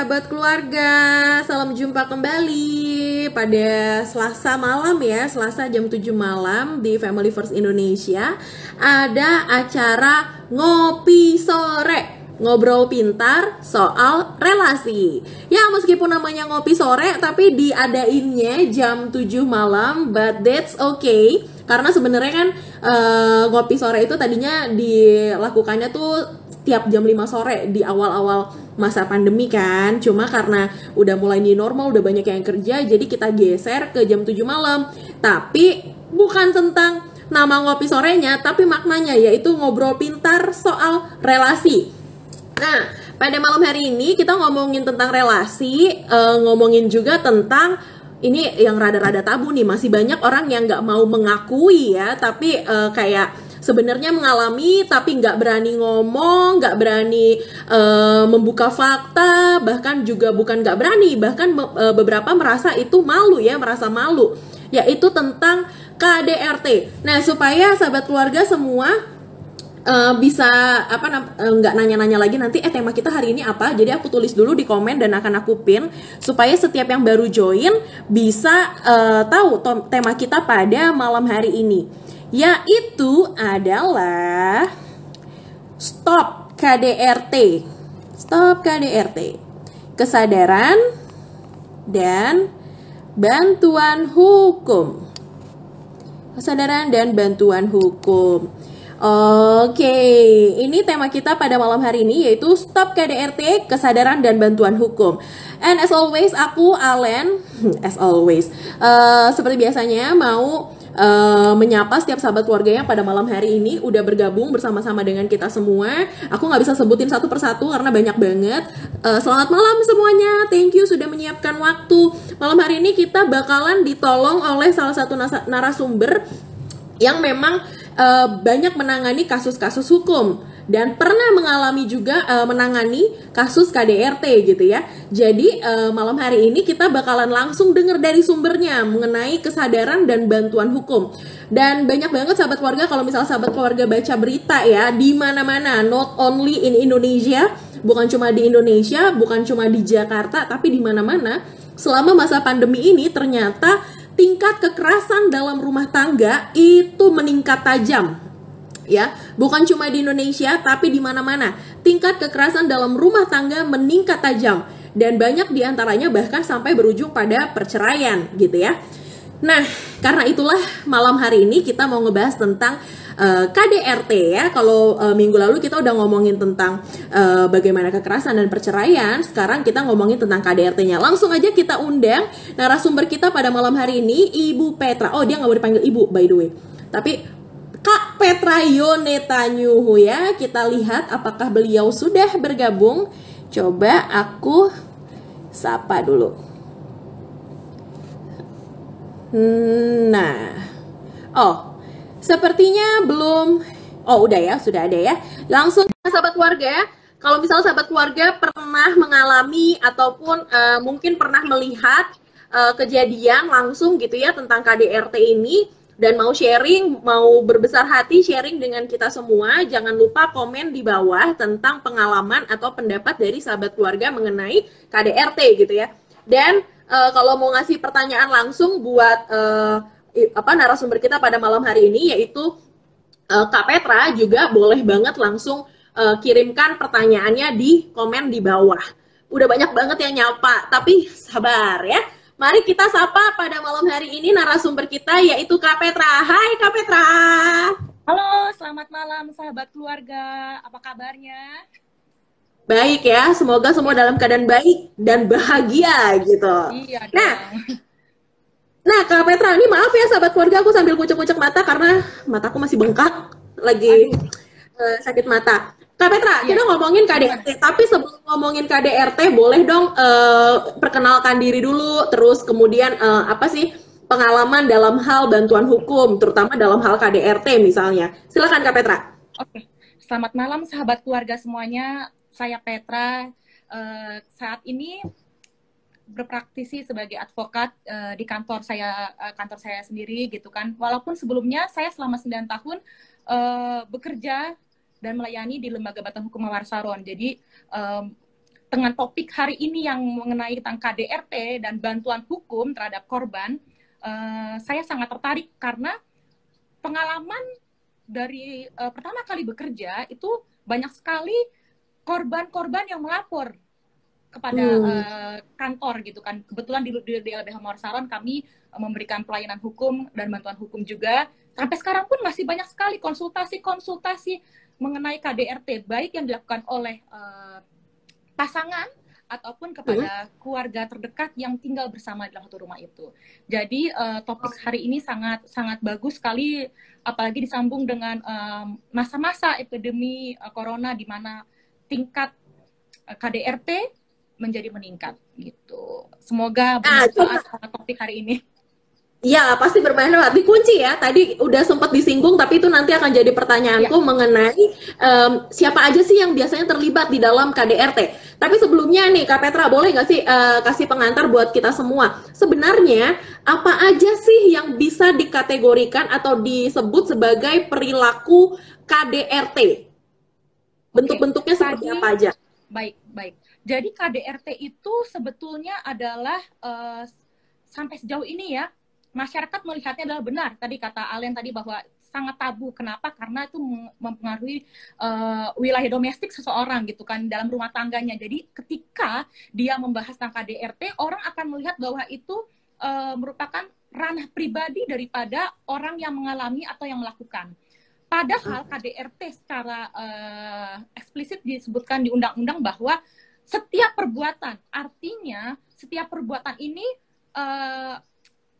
sahabat keluarga, salam jumpa kembali pada Selasa malam ya, Selasa jam 7 malam di Family First Indonesia. Ada acara ngopi sore, ngobrol pintar soal relasi. Ya meskipun namanya ngopi sore, tapi diadainnya jam 7 malam, but that's okay. Karena sebenarnya kan ngopi sore itu tadinya dilakukannya tuh tiap jam 5 sore di awal-awal masa pandemi kan. Cuma karena udah mulai new normal, udah banyak yang kerja, jadi kita geser ke jam 7 malam. Tapi bukan tentang nama ngopi sorenya, tapi maknanya yaitu ngobrol pintar soal relasi. Nah, pada malam hari ini kita ngomongin tentang relasi, ngomongin juga tentang ini yang rada-rada tabu nih, masih banyak orang yang nggak mau mengakui ya, tapi kayak sebenarnya mengalami tapi nggak berani ngomong, nggak berani membuka fakta, bahkan juga bukan nggak berani, bahkan beberapa merasa itu malu ya, merasa malu, yaitu tentang KDRT. Nah, supaya sahabat keluarga semua bisa nggak nanya-nanya lagi nanti tema kita hari ini apa, jadi aku tulis dulu di komen dan akan aku pin supaya setiap yang baru join bisa tahu tema kita pada malam hari ini, yaitu adalah stop KDRT. Stop KDRT, kesadaran dan bantuan hukum. Kesadaran dan bantuan hukum. Oke, ini tema kita pada malam hari ini yaitu Stop KDRT, Kesadaran dan Bantuan Hukum. And as always, aku Alen, as always, seperti biasanya mau menyapa setiap sahabat keluarga yang pada malam hari ini udah bergabung bersama-sama dengan kita semua. Aku nggak bisa sebutin satu persatu karena banyak banget. Selamat malam semuanya, thank you sudah menyiapkan waktu. Malam hari ini kita bakalan ditolong oleh salah satu narasumber yang memang banyak menangani kasus-kasus hukum dan pernah mengalami juga menangani kasus KDRT gitu ya. Jadi malam hari ini kita bakalan langsung dengar dari sumbernya mengenai kesadaran dan bantuan hukum. Dan banyak banget sahabat keluarga, kalau misalnya sahabat keluarga baca berita ya, di mana-mana, not only in Indonesia, bukan cuma di Indonesia, bukan cuma di Jakarta, tapi di mana-mana selama masa pandemi ini ternyata tingkat kekerasan dalam rumah tangga itu meningkat tajam. Ya, bukan cuma di Indonesia tapi di mana-mana. Tingkat kekerasan dalam rumah tangga meningkat tajam dan banyak diantaranya bahkan sampai berujung pada perceraian gitu ya. Nah, karena itulah malam hari ini kita mau ngebahas tentang KDRT ya. Kalau minggu lalu kita udah ngomongin tentang bagaimana kekerasan dan perceraian, sekarang kita ngomongin tentang KDRT-nya. Langsung aja kita undang narasumber kita pada malam hari ini, Ibu Petra. Oh, dia nggak boleh dipanggil Ibu by the way, tapi Kak Petra Yonetanyuhu ya. Kita lihat apakah beliau sudah bergabung. Coba aku sapa dulu. Nah, oh, sepertinya belum. Oh, udah ya, sudah ada ya. Langsung sahabat keluarga, kalau misalnya sahabat keluarga pernah mengalami ataupun mungkin pernah melihat kejadian langsung gitu ya tentang KDRT ini dan mau sharing, mau berbesar hati sharing dengan kita semua, jangan lupa komen di bawah tentang pengalaman atau pendapat dari sahabat keluarga mengenai KDRT gitu ya. Dan kalau mau ngasih pertanyaan langsung buat narasumber kita pada malam hari ini yaitu Kak Petra, juga boleh banget langsung kirimkan pertanyaannya di komen di bawah. Udah banyak banget yang nyapa, tapi sabar ya. Mari kita sapa pada malam hari ini narasumber kita yaitu Kak Petra. Hai Kak Petra. Halo, selamat malam sahabat keluarga. Apa kabarnya? Baik ya, semoga semua dalam keadaan baik dan bahagia gitu. Iya Nah, dong. Nah, Kak Petra, ini maaf ya sahabat keluarga, aku sambil kucek-kucek mata karena mataku masih bengkak, lagi sakit mata. Kak Petra, Iya. kita ngomongin KDRT, tapi sebelum ngomongin KDRT, boleh dong perkenalkan diri dulu, terus kemudian apa sih pengalaman dalam hal bantuan hukum, terutama dalam hal KDRT misalnya. Silakan Kak Petra. Oke. Selamat malam sahabat keluarga semuanya. Saya Petra. Saat ini berpraktisi sebagai advokat di kantor saya sendiri gitu kan. Walaupun sebelumnya saya selama 9 tahun bekerja dan melayani di Lembaga Bantuan Hukum Mawar Saron. Jadi dengan topik hari ini yang mengenai tentang KDRT dan bantuan hukum terhadap korban, saya sangat tertarik karena pengalaman dari pertama kali bekerja itu banyak sekali korban-korban yang melapor kepada kantor gitu kan. Kebetulan di LBH Mawar Salon kami memberikan pelayanan hukum dan bantuan hukum juga. Sampai sekarang pun masih banyak sekali konsultasi-konsultasi mengenai KDRT, baik yang dilakukan oleh pasangan ataupun kepada keluarga terdekat yang tinggal bersama dalam satu rumah itu. Jadi topik hari ini sangat sangat bagus sekali, apalagi disambung dengan masa-masa epidemi corona di mana tingkat KDRT menjadi meningkat gitu. Semoga bermanfaat topik hari ini. Ya, pasti bermanfaat. Dikunci ya. Tadi udah sempat disinggung, tapi itu nanti akan jadi pertanyaanku mengenai siapa aja sih yang biasanya terlibat di dalam KDRT. Tapi sebelumnya nih, Kak Petra, boleh nggak sih kasih pengantar buat kita semua? Sebenarnya, apa aja sih yang bisa dikategorikan atau disebut sebagai perilaku KDRT? Bentuk-bentuknya seperti apa aja? Baik. Jadi KDRT itu sebetulnya adalah sampai sejauh ini ya, masyarakat melihatnya adalah benar. Tadi kata Alen tadi bahwa sangat tabu. Kenapa? Karena itu mempengaruhi wilayah domestik seseorang gitu kan, dalam rumah tangganya. Jadi ketika dia membahas tentang KDRT, orang akan melihat bahwa itu merupakan ranah pribadi daripada orang yang mengalami atau yang melakukan. Padahal KDRT secara eksplisit disebutkan di undang-undang bahwa setiap perbuatan, artinya setiap perbuatan ini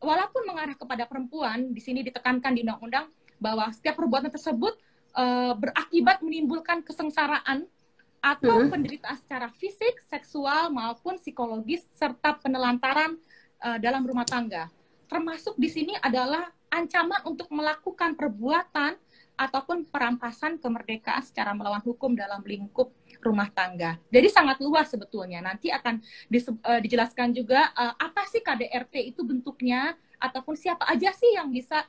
walaupun mengarah kepada perempuan, di sini ditekankan di undang-undang bahwa setiap perbuatan tersebut berakibat menimbulkan kesengsaraan atau penderitaan secara fisik, seksual, maupun psikologis, serta penelantaran dalam rumah tangga. Termasuk di sini adalah ancaman untuk melakukan perbuatan ataupun perampasan kemerdekaan secara melawan hukum dalam lingkup rumah tangga. Jadi sangat luas sebetulnya. Nanti akan dijelaskan juga apa sih KDRT itu bentuknya, ataupun siapa aja sih yang bisa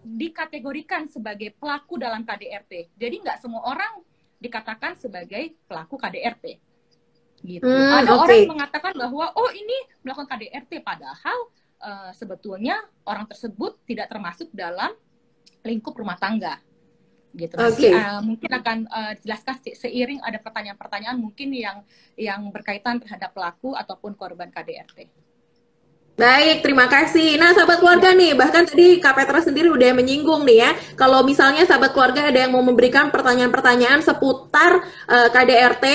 dikategorikan sebagai pelaku dalam KDRT. Jadi nggak semua orang dikatakan sebagai pelaku KDRT. Gitu. Ada orang yang mengatakan bahwa oh ini melakukan KDRT, padahal sebetulnya orang tersebut tidak termasuk dalam lingkup rumah tangga gitu. Nanti mungkin akan dijelaskan seiring ada pertanyaan-pertanyaan mungkin yang berkaitan terhadap pelaku ataupun korban KDRT. Baik, terima kasih. Nah, sahabat keluarga nih, bahkan tadi Kak Petra sendiri udah menyinggung nih ya, kalau misalnya sahabat keluarga ada yang mau memberikan pertanyaan-pertanyaan seputar KDRT,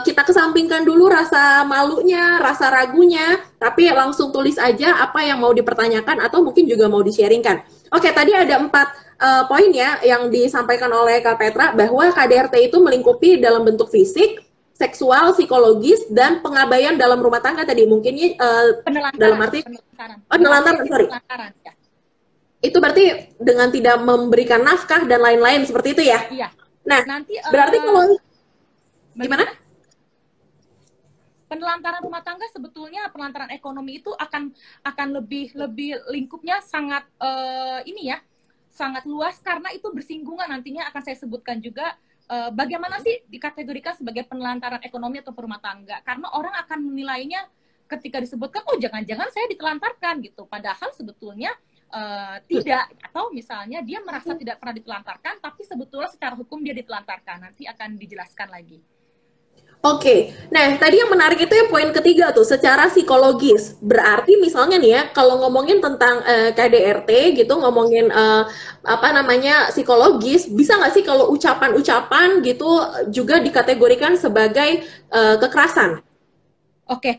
kita kesampingkan dulu rasa malunya, rasa ragunya, tapi langsung tulis aja apa yang mau dipertanyakan atau mungkin juga mau di-sharingkan. Oke, tadi ada 4 poin ya yang disampaikan oleh Kak Petra, bahwa KDRT itu melingkupi dalam bentuk fisik, seksual, psikologis, dan pengabaian dalam rumah tangga tadi. Mungkin dalam arti penelantaran, ya. Itu berarti dengan tidak memberikan nafkah dan lain-lain seperti itu ya? Iya. Nah, nanti berarti kalau gimana? Penelantaran rumah tangga sebetulnya penelantaran ekonomi itu akan lebih lingkupnya sangat ini ya, sangat luas karena itu bersinggungan, nantinya akan saya sebutkan juga bagaimana sih dikategorikan sebagai penelantaran ekonomi atau rumah tangga, karena orang akan menilainya ketika disebutkan oh jangan-jangan saya ditelantarkan gitu, padahal sebetulnya tidak, atau misalnya dia merasa tidak pernah ditelantarkan tapi sebetulnya secara hukum dia ditelantarkan. Nanti akan dijelaskan lagi. Oke, nah tadi yang menarik itu ya poin ketiga tuh, secara psikologis. Berarti misalnya nih ya, kalau ngomongin tentang KDRT gitu, ngomongin apa namanya psikologis, bisa nggak sih kalau ucapan-ucapan gitu juga dikategorikan sebagai kekerasan? Oke,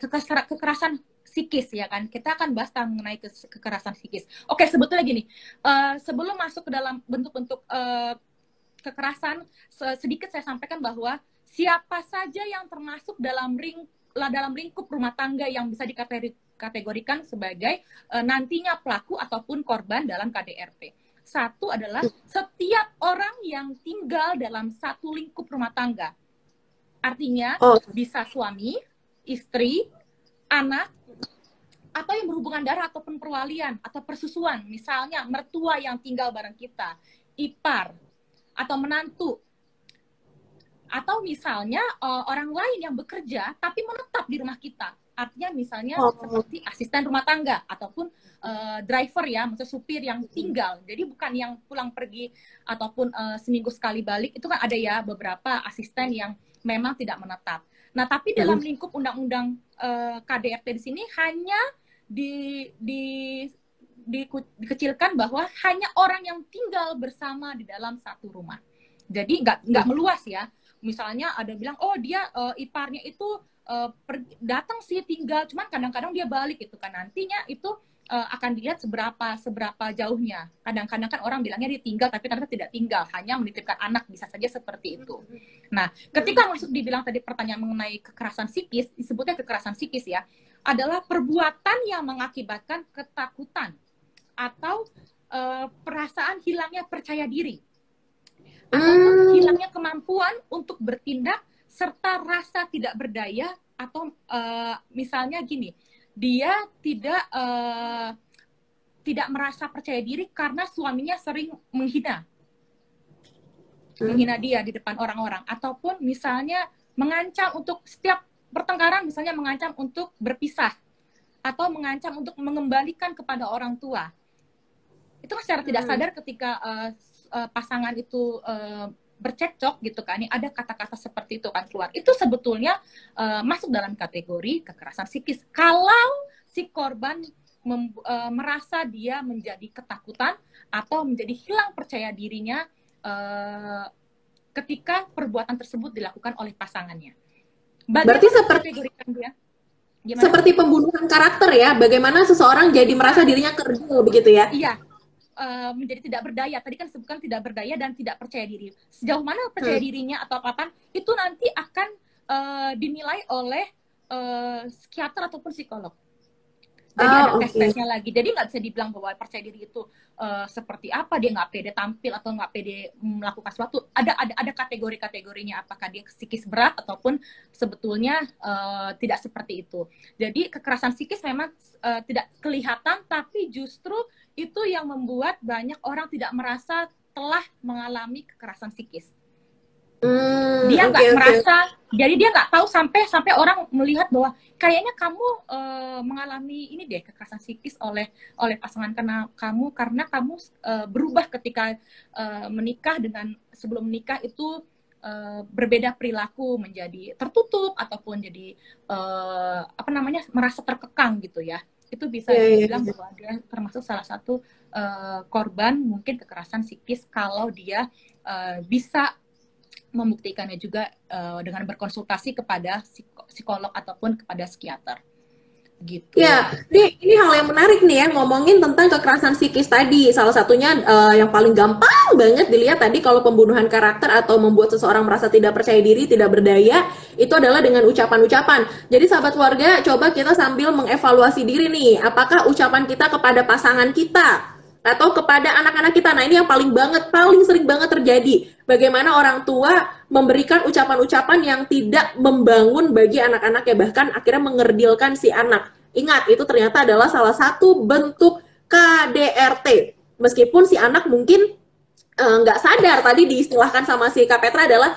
kekerasan psikis ya kan, kita akan bahas mengenai kekerasan psikis. Oke, sebetulnya gini, sebelum masuk ke dalam bentuk-bentuk kekerasan, sedikit saya sampaikan bahwa siapa saja yang termasuk dalam lingkup rumah tangga yang bisa dikategorikan sebagai nantinya pelaku ataupun korban dalam KDRT. Satu adalah setiap orang yang tinggal dalam satu lingkup rumah tangga. Artinya bisa suami, istri, anak, atau yang berhubungan darah ataupun perwalian atau persusuan. Misalnya mertua yang tinggal bareng kita, ipar, atau menantu, Atau misalnya orang lain yang bekerja tapi menetap di rumah kita. Artinya misalnya seperti asisten rumah tangga ataupun driver ya, maksudnya supir yang tinggal. Jadi bukan yang pulang pergi ataupun seminggu sekali balik. Itu kan ada ya beberapa asisten yang memang tidak menetap. Nah, tapi dalam lingkup undang-undang KDRT di sini hanya dikecilkan bahwa hanya orang yang tinggal bersama di dalam satu rumah. Jadi nggak meluas ya. Misalnya ada bilang, oh dia iparnya itu datang sih tinggal, cuman kadang-kadang dia balik gitu kan. Nantinya itu akan dilihat seberapa jauhnya. Kadang-kadang kan orang bilangnya dia tinggal, tapi ternyata tidak tinggal, hanya menitipkan anak, bisa saja seperti itu. Nah, ketika masuk dibilang tadi pertanyaan mengenai kekerasan psikis, disebutnya kekerasan psikis ya, adalah perbuatan yang mengakibatkan ketakutan atau perasaan hilangnya percaya diri, ataupun hilangnya kemampuan untuk bertindak, serta rasa tidak berdaya, atau misalnya gini, dia tidak merasa percaya diri karena suaminya sering menghina dia di depan orang-orang, ataupun misalnya mengancam untuk setiap pertengkaran, misalnya mengancam untuk berpisah atau mengancam untuk mengembalikan kepada orang tua. Itu kan secara tidak sadar ketika pasangan itu bercekcok gitu kan, ada kata-kata seperti itu kan keluar. Itu sebetulnya masuk dalam kategori kekerasan psikis. Kalau si korban merasa dia menjadi ketakutan atau menjadi hilang percaya dirinya ketika perbuatan tersebut dilakukan oleh pasangannya. Berarti seperti dia? Seperti pembunuhan karakter ya, bagaimana seseorang jadi merasa dirinya kerdil begitu ya? Iya. Menjadi tidak berdaya. Tadi kan sebutkan tidak berdaya dan tidak percaya diri. Sejauh mana percaya dirinya atau apa itu nanti akan dinilai oleh psikiater ataupun psikolog. Jadi ada tes-tesnya lagi. Jadi nggak bisa dibilang bahwa percaya diri itu seperti apa, dia nggak pede tampil atau nggak pede melakukan sesuatu. Ada kategori-kategorinya, apakah dia psikis berat ataupun sebetulnya tidak seperti itu. Jadi kekerasan psikis memang tidak kelihatan, tapi justru itu yang membuat banyak orang tidak merasa telah mengalami kekerasan psikis. Dia nggak merasa, jadi dia nggak tahu sampai orang melihat bahwa kayaknya kamu mengalami ini deh, kekerasan psikis oleh pasangan kamu karena kamu berubah ketika menikah, dengan sebelum menikah itu berbeda perilaku, menjadi tertutup ataupun jadi merasa terkekang gitu ya. Itu bisa dibilang bahwa dia termasuk salah satu korban mungkin kekerasan psikis kalau dia bisa membuktikannya juga dengan berkonsultasi kepada psikolog ataupun kepada psikiater. Gitu. Ya, ini hal yang menarik nih ya, ngomongin tentang kekerasan psikis tadi. Salah satunya yang paling gampang banget dilihat tadi kalau pembunuhan karakter atau membuat seseorang merasa tidak percaya diri, tidak berdaya, itu adalah dengan ucapan-ucapan. Jadi sahabat keluarga, coba kita sambil mengevaluasi diri nih, apakah ucapan kita kepada pasangan kita atau kepada anak-anak kita. Nah, ini yang paling sering banget terjadi. Bagaimana orang tua memberikan ucapan-ucapan yang tidak membangun bagi anak-anaknya, bahkan akhirnya mengerdilkan si anak. Ingat, itu ternyata adalah salah satu bentuk KDRT. Meskipun si anak mungkin nggak sadar, tadi diistilahkan sama si Kak Petra adalah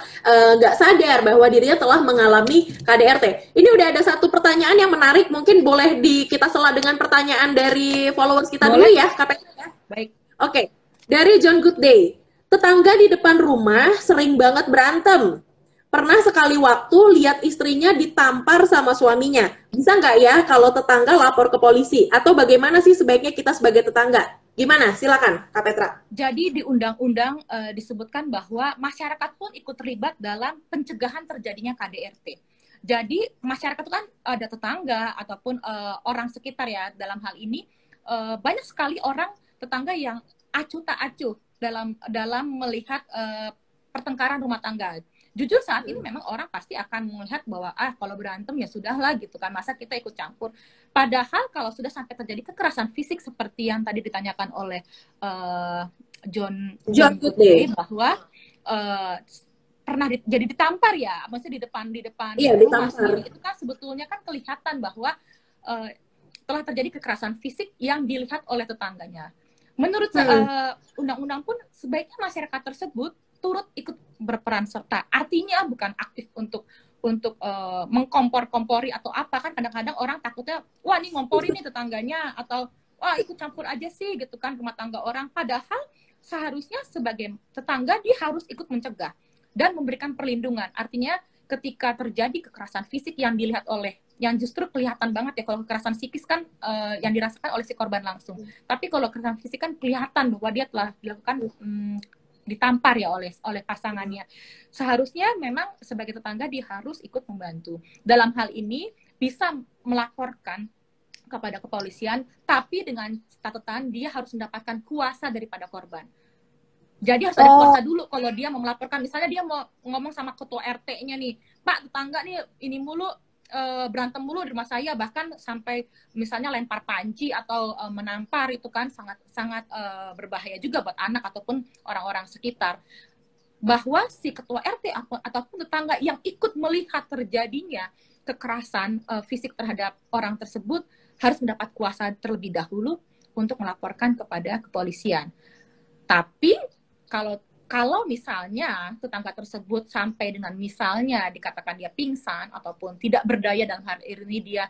nggak sadar bahwa dirinya telah mengalami KDRT. Ini udah ada satu pertanyaan yang menarik, mungkin boleh kita sela dengan pertanyaan dari followers kita dulu ya, Kak Petra ya. Baik. Oke, dari John Goodday. Tetangga di depan rumah sering banget berantem. Pernah sekali waktu lihat istrinya ditampar sama suaminya. Bisa nggak ya kalau tetangga lapor ke polisi? Atau bagaimana sih sebaiknya kita sebagai tetangga? Gimana? Silakan, Kak Petra. Jadi di undang-undang disebutkan bahwa masyarakat pun ikut terlibat dalam pencegahan terjadinya KDRT. Jadi masyarakat itu kan ada tetangga ataupun orang sekitar ya, dalam hal ini banyak sekali orang tetangga yang acuh tak acuh dalam melihat pertengkaran rumah tangga. Jujur saat ini memang orang pasti akan melihat bahwa kalau berantem ya sudahlah gitu kan, masa kita ikut campur. Padahal kalau sudah sampai terjadi kekerasan fisik seperti yang tadi ditanyakan oleh John Goodday bahwa pernah jadi ditampar ya, maksudnya di depan rumah sendiri, itu kan sebetulnya kan kelihatan bahwa telah terjadi kekerasan fisik yang dilihat oleh tetangganya. Menurut undang-undang pun sebaiknya masyarakat tersebut turut ikut berperan serta. Artinya bukan aktif untuk mengkompor-kompori atau apa, kan kadang-kadang orang takutnya, wah ini ngompori nih tetangganya, atau wah ikut campur aja sih gitu kan rumah tangga orang. Padahal seharusnya sebagai tetangga dia harus ikut mencegah dan memberikan perlindungan. Artinya ketika terjadi kekerasan fisik yang dilihat oleh, yang justru kelihatan banget ya, kalau kekerasan psikis kan yang dirasakan oleh si korban langsung. Tapi kalau kekerasan fisik kan kelihatan bahwa dia telah dilakukan ditampar ya oleh pasangannya. Seharusnya memang sebagai tetangga dia harus ikut membantu. Dalam hal ini bisa melaporkan kepada kepolisian, tapi dengan catatan dia harus mendapatkan kuasa daripada korban. Jadi harus ada kuasa dulu kalau dia mau melaporkan. Misalnya dia mau ngomong sama ketua RT-nya nih, Pak tetangga nih ini mulu berantem mulu di rumah saya, bahkan sampai misalnya lempar panci atau menampar, itu kan sangat berbahaya juga buat anak ataupun orang-orang sekitar. Bahwa si ketua RT ataupun tetangga yang ikut melihat terjadinya kekerasan fisik terhadap orang tersebut harus mendapat kuasa terlebih dahulu untuk melaporkan kepada kepolisian. Tapi kalau misalnya tetangga tersebut sampai dengan misalnya dikatakan dia pingsan ataupun tidak berdaya, dalam hal ini dia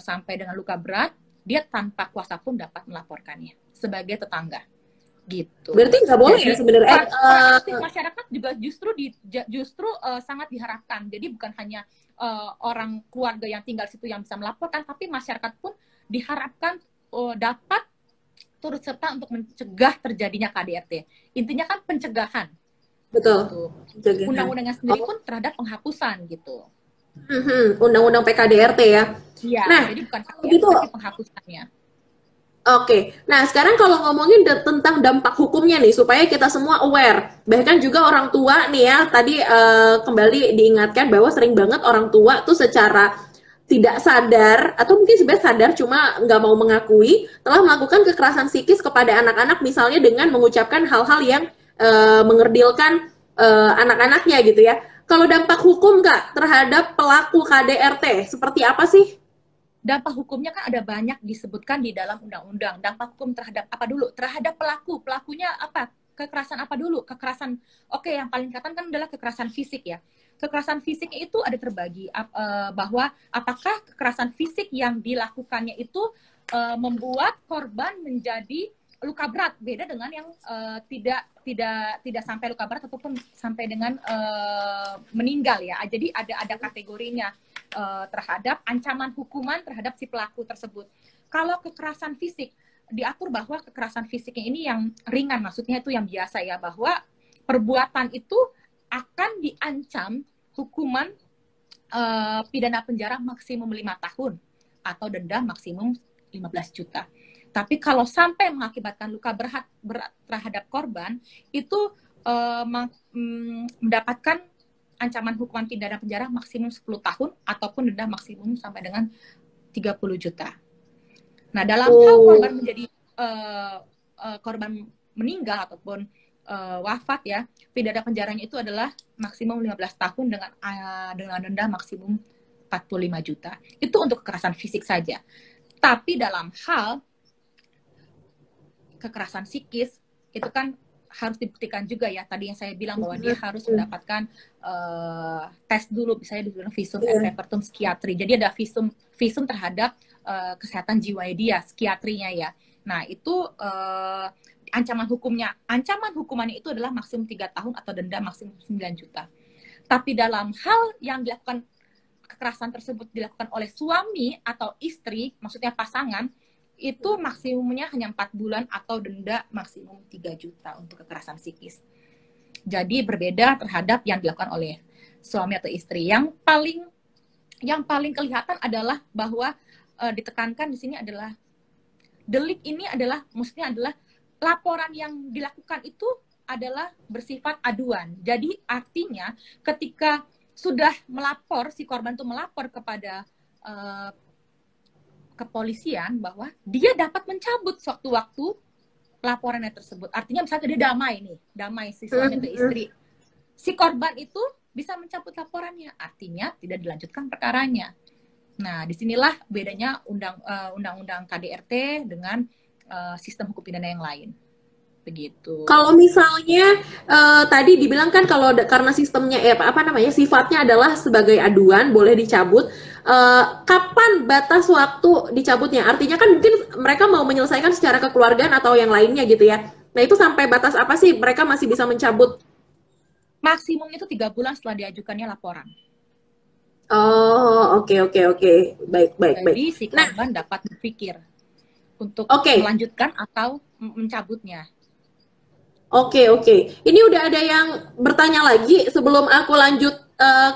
sampai dengan luka berat, dia tanpa kuasa pun dapat melaporkannya sebagai tetangga. Gitu. Berarti nggak boleh ya sebenarnya. Masyarakat juga justru sangat diharapkan. Jadi bukan hanya orang keluarga yang tinggal situ yang bisa melaporkan, tapi masyarakat pun diharapkan dapat turut serta untuk mencegah terjadinya KDRT. Intinya kan pencegahan. Betul. Gitu. Undang-undangnya sendiri pun terhadap penghapusan gitu. Undang-undang PKDRT ya. Iya. Nah, jadi bukan KDRT tapi penghapusannya. Oke, nah sekarang kalau ngomongin tentang dampak hukumnya nih, supaya kita semua aware, bahkan juga orang tua nih ya, tadi kembali diingatkan bahwa sering banget orang tua tuh secara tidak sadar, atau mungkin sebenarnya sadar cuma nggak mau mengakui, telah melakukan kekerasan psikis kepada anak-anak, misalnya dengan mengucapkan hal-hal yang mengerdilkan anak-anaknya gitu ya. Kalau dampak hukum Kak, terhadap pelaku KDRT, seperti apa sih? Dampak hukumnya kan ada banyak disebutkan di dalam undang-undang. Dampak hukum terhadap apa dulu? Terhadap pelakunya apa? Kekerasan apa dulu? Kekerasan, oke, yang paling kelihatan kan adalah kekerasan fisik ya. Kekerasan fisik itu ada terbagi, bahwa apakah kekerasan fisik yang dilakukannya itu membuat korban menjadi luka berat, beda dengan yang tidak sampai luka berat ataupun sampai dengan meninggal ya. Jadi ada kategorinya terhadap ancaman hukuman terhadap si pelaku tersebut. Kalau kekerasan fisik diatur bahwa kekerasan fisiknya ini yang ringan, maksudnya itu yang biasa ya, bahwa perbuatan itu akan diancam hukuman pidana penjara maksimum 5 tahun atau denda maksimum 15 juta. Tapi kalau sampai mengakibatkan luka berat terhadap korban, itu mendapatkan ancaman hukuman pidana penjara maksimum 10 tahun ataupun denda maksimum sampai dengan 30 juta. Nah, dalam hal korban menjadi korban meninggal ataupun wafat ya, pidana penjaranya itu adalah maksimum 15 tahun dengan denda maksimum 45 juta. Itu untuk kekerasan fisik saja. Tapi dalam hal kekerasan psikis itu kan harus dibuktikan juga ya. Tadi yang saya bilang bahwa dia harus mendapatkan tes dulu, misalnya dibilang visum et repertum psikiatri. Jadi ada visum terhadap kesehatan jiwa dia, psikiatrinya ya. Nah, itu ancaman hukumannya itu adalah maksimum 3 tahun atau denda maksimum 9 juta. Tapi dalam hal yang dilakukan kekerasan tersebut dilakukan oleh suami atau istri, maksudnya pasangan, itu maksimumnya hanya 4 bulan atau denda maksimum 3 juta untuk kekerasan psikis. Jadi berbeda terhadap yang dilakukan oleh suami atau istri. Yang paling kelihatan adalah bahwa ditekankan di sini adalah delik ini adalah, maksudnya adalah laporan yang dilakukan itu adalah bersifat aduan. Jadi artinya ketika sudah melapor, si korban itu melapor kepada kepolisian bahwa dia dapat mencabut sewaktu-waktu laporannya tersebut. Artinya misalnya dia damai si suami atau istri. Si korban itu bisa mencabut laporannya, artinya tidak dilanjutkan perkaranya. Nah, disinilah bedanya undang-undang KDRT dengan sistem hukum pidana yang lain. begitu. Kalau misalnya tadi dibilang kan kalau karena sistemnya apa namanya sifatnya adalah sebagai aduan boleh dicabut. Kapan batas waktu dicabutnya? Artinya kan mungkin mereka mau menyelesaikan secara kekeluargaan atau yang lainnya gitu ya. Nah itu sampai batas apa sih mereka masih bisa mencabut? Maksimum itu 3 bulan setelah diajukannya laporan. Oh, oke oke oke. Baik baik baik. Jadi si Nah, korban dapat berpikir untuk oke. melanjutkan atau mencabutnya. Oke, oke. Ini udah ada yang bertanya lagi sebelum aku lanjut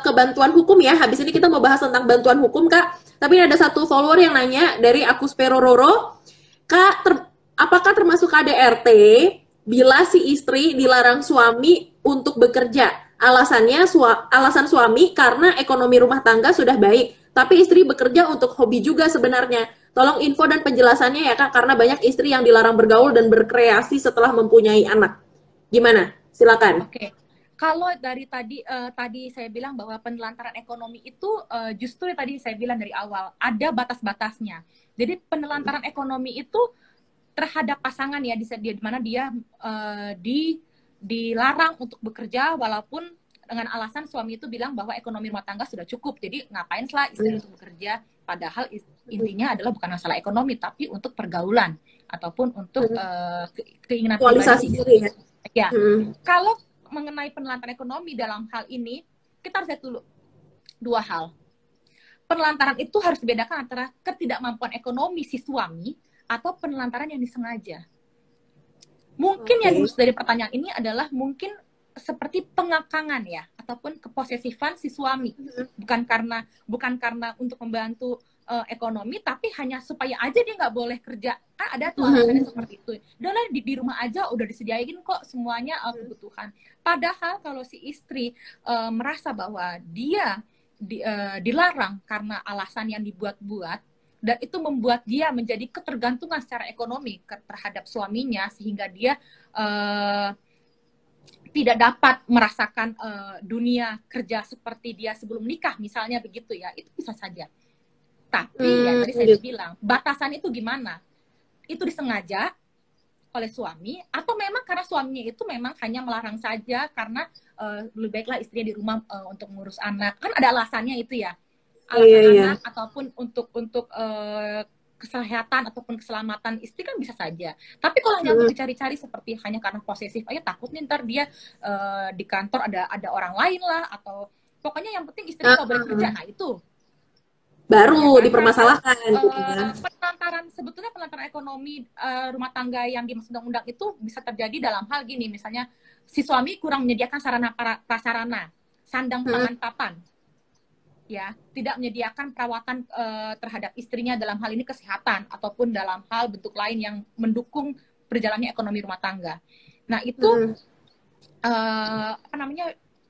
ke bantuan hukum ya. Habis ini kita mau bahas tentang bantuan hukum, Kak. Tapi ada satu follower yang nanya dari aku Sperororo, Kak, apakah termasuk KDRT bila si istri dilarang suami untuk bekerja? Alasannya alasan suami karena ekonomi rumah tangga sudah baik, tapi istri bekerja untuk hobi juga sebenarnya. Tolong info dan penjelasannya ya Kak, karena banyak istri yang dilarang bergaul dan berkreasi setelah mempunyai anak. Gimana? Silakan. Oke. Kalau dari tadi saya bilang bahwa penelantaran ekonomi itu justru tadi saya bilang dari awal ada batas-batasnya. Jadi penelantaran ekonomi itu terhadap pasangan ya di mana dia dilarang untuk bekerja walaupun dengan alasan suami itu bilang bahwa ekonomi rumah tangga sudah cukup. Jadi ngapain lah istri untuk bekerja? Padahal intinya adalah bukan masalah ekonomi tapi untuk pergaulan ataupun untuk keinginan Kualitas pribadi. diri ya. Ya, kalau mengenai penelantaran ekonomi dalam hal ini, kita harus lihat dulu 2 hal. Penelantaran itu harus dibedakan antara ketidakmampuan ekonomi si suami atau penelantaran yang disengaja. Mungkin yang dimaksud dari pertanyaan ini adalah mungkin seperti pengakangan ya, ataupun keposesifan si suami. Bukan karena untuk membantu ekonomi, tapi hanya supaya aja dia nggak boleh kerja. Kan ada tuh alasannya seperti itu. Udah lah di rumah aja udah disediain kok semuanya kebutuhan. Padahal kalau si istri merasa bahwa dia dilarang karena alasan yang dibuat-buat, dan itu membuat dia menjadi ketergantungan secara ekonomi terhadap suaminya, sehingga dia tidak dapat merasakan dunia kerja seperti dia sebelum nikah, misalnya begitu ya, itu bisa saja. Tapi ya tadi saya bilang, batasan itu gimana? Itu disengaja oleh suami, atau memang karena suaminya itu memang hanya melarang saja karena lebih baiklah istrinya di rumah untuk mengurus anak. Kan ada alasannya itu ya. Alasan anak ataupun untuk kesehatan ataupun keselamatan istri kan bisa saja. Tapi kalau hanya untuk dicari-cari seperti hanya karena posesif aja, takutnya ntar dia di kantor ada orang lain lah, atau pokoknya yang penting istri nggak boleh kerja. Nah itu baru ya, dipermasalahkan. Sebetulnya penelantaran ekonomi rumah tangga yang dimaksud undang-undang itu bisa terjadi dalam hal gini, misalnya si suami kurang menyediakan sarana prasarana, sandang pangan papan, ya, tidak menyediakan perawatan terhadap istrinya dalam hal ini kesehatan ataupun dalam hal bentuk lain yang mendukung berjalannya ekonomi rumah tangga. Nah itu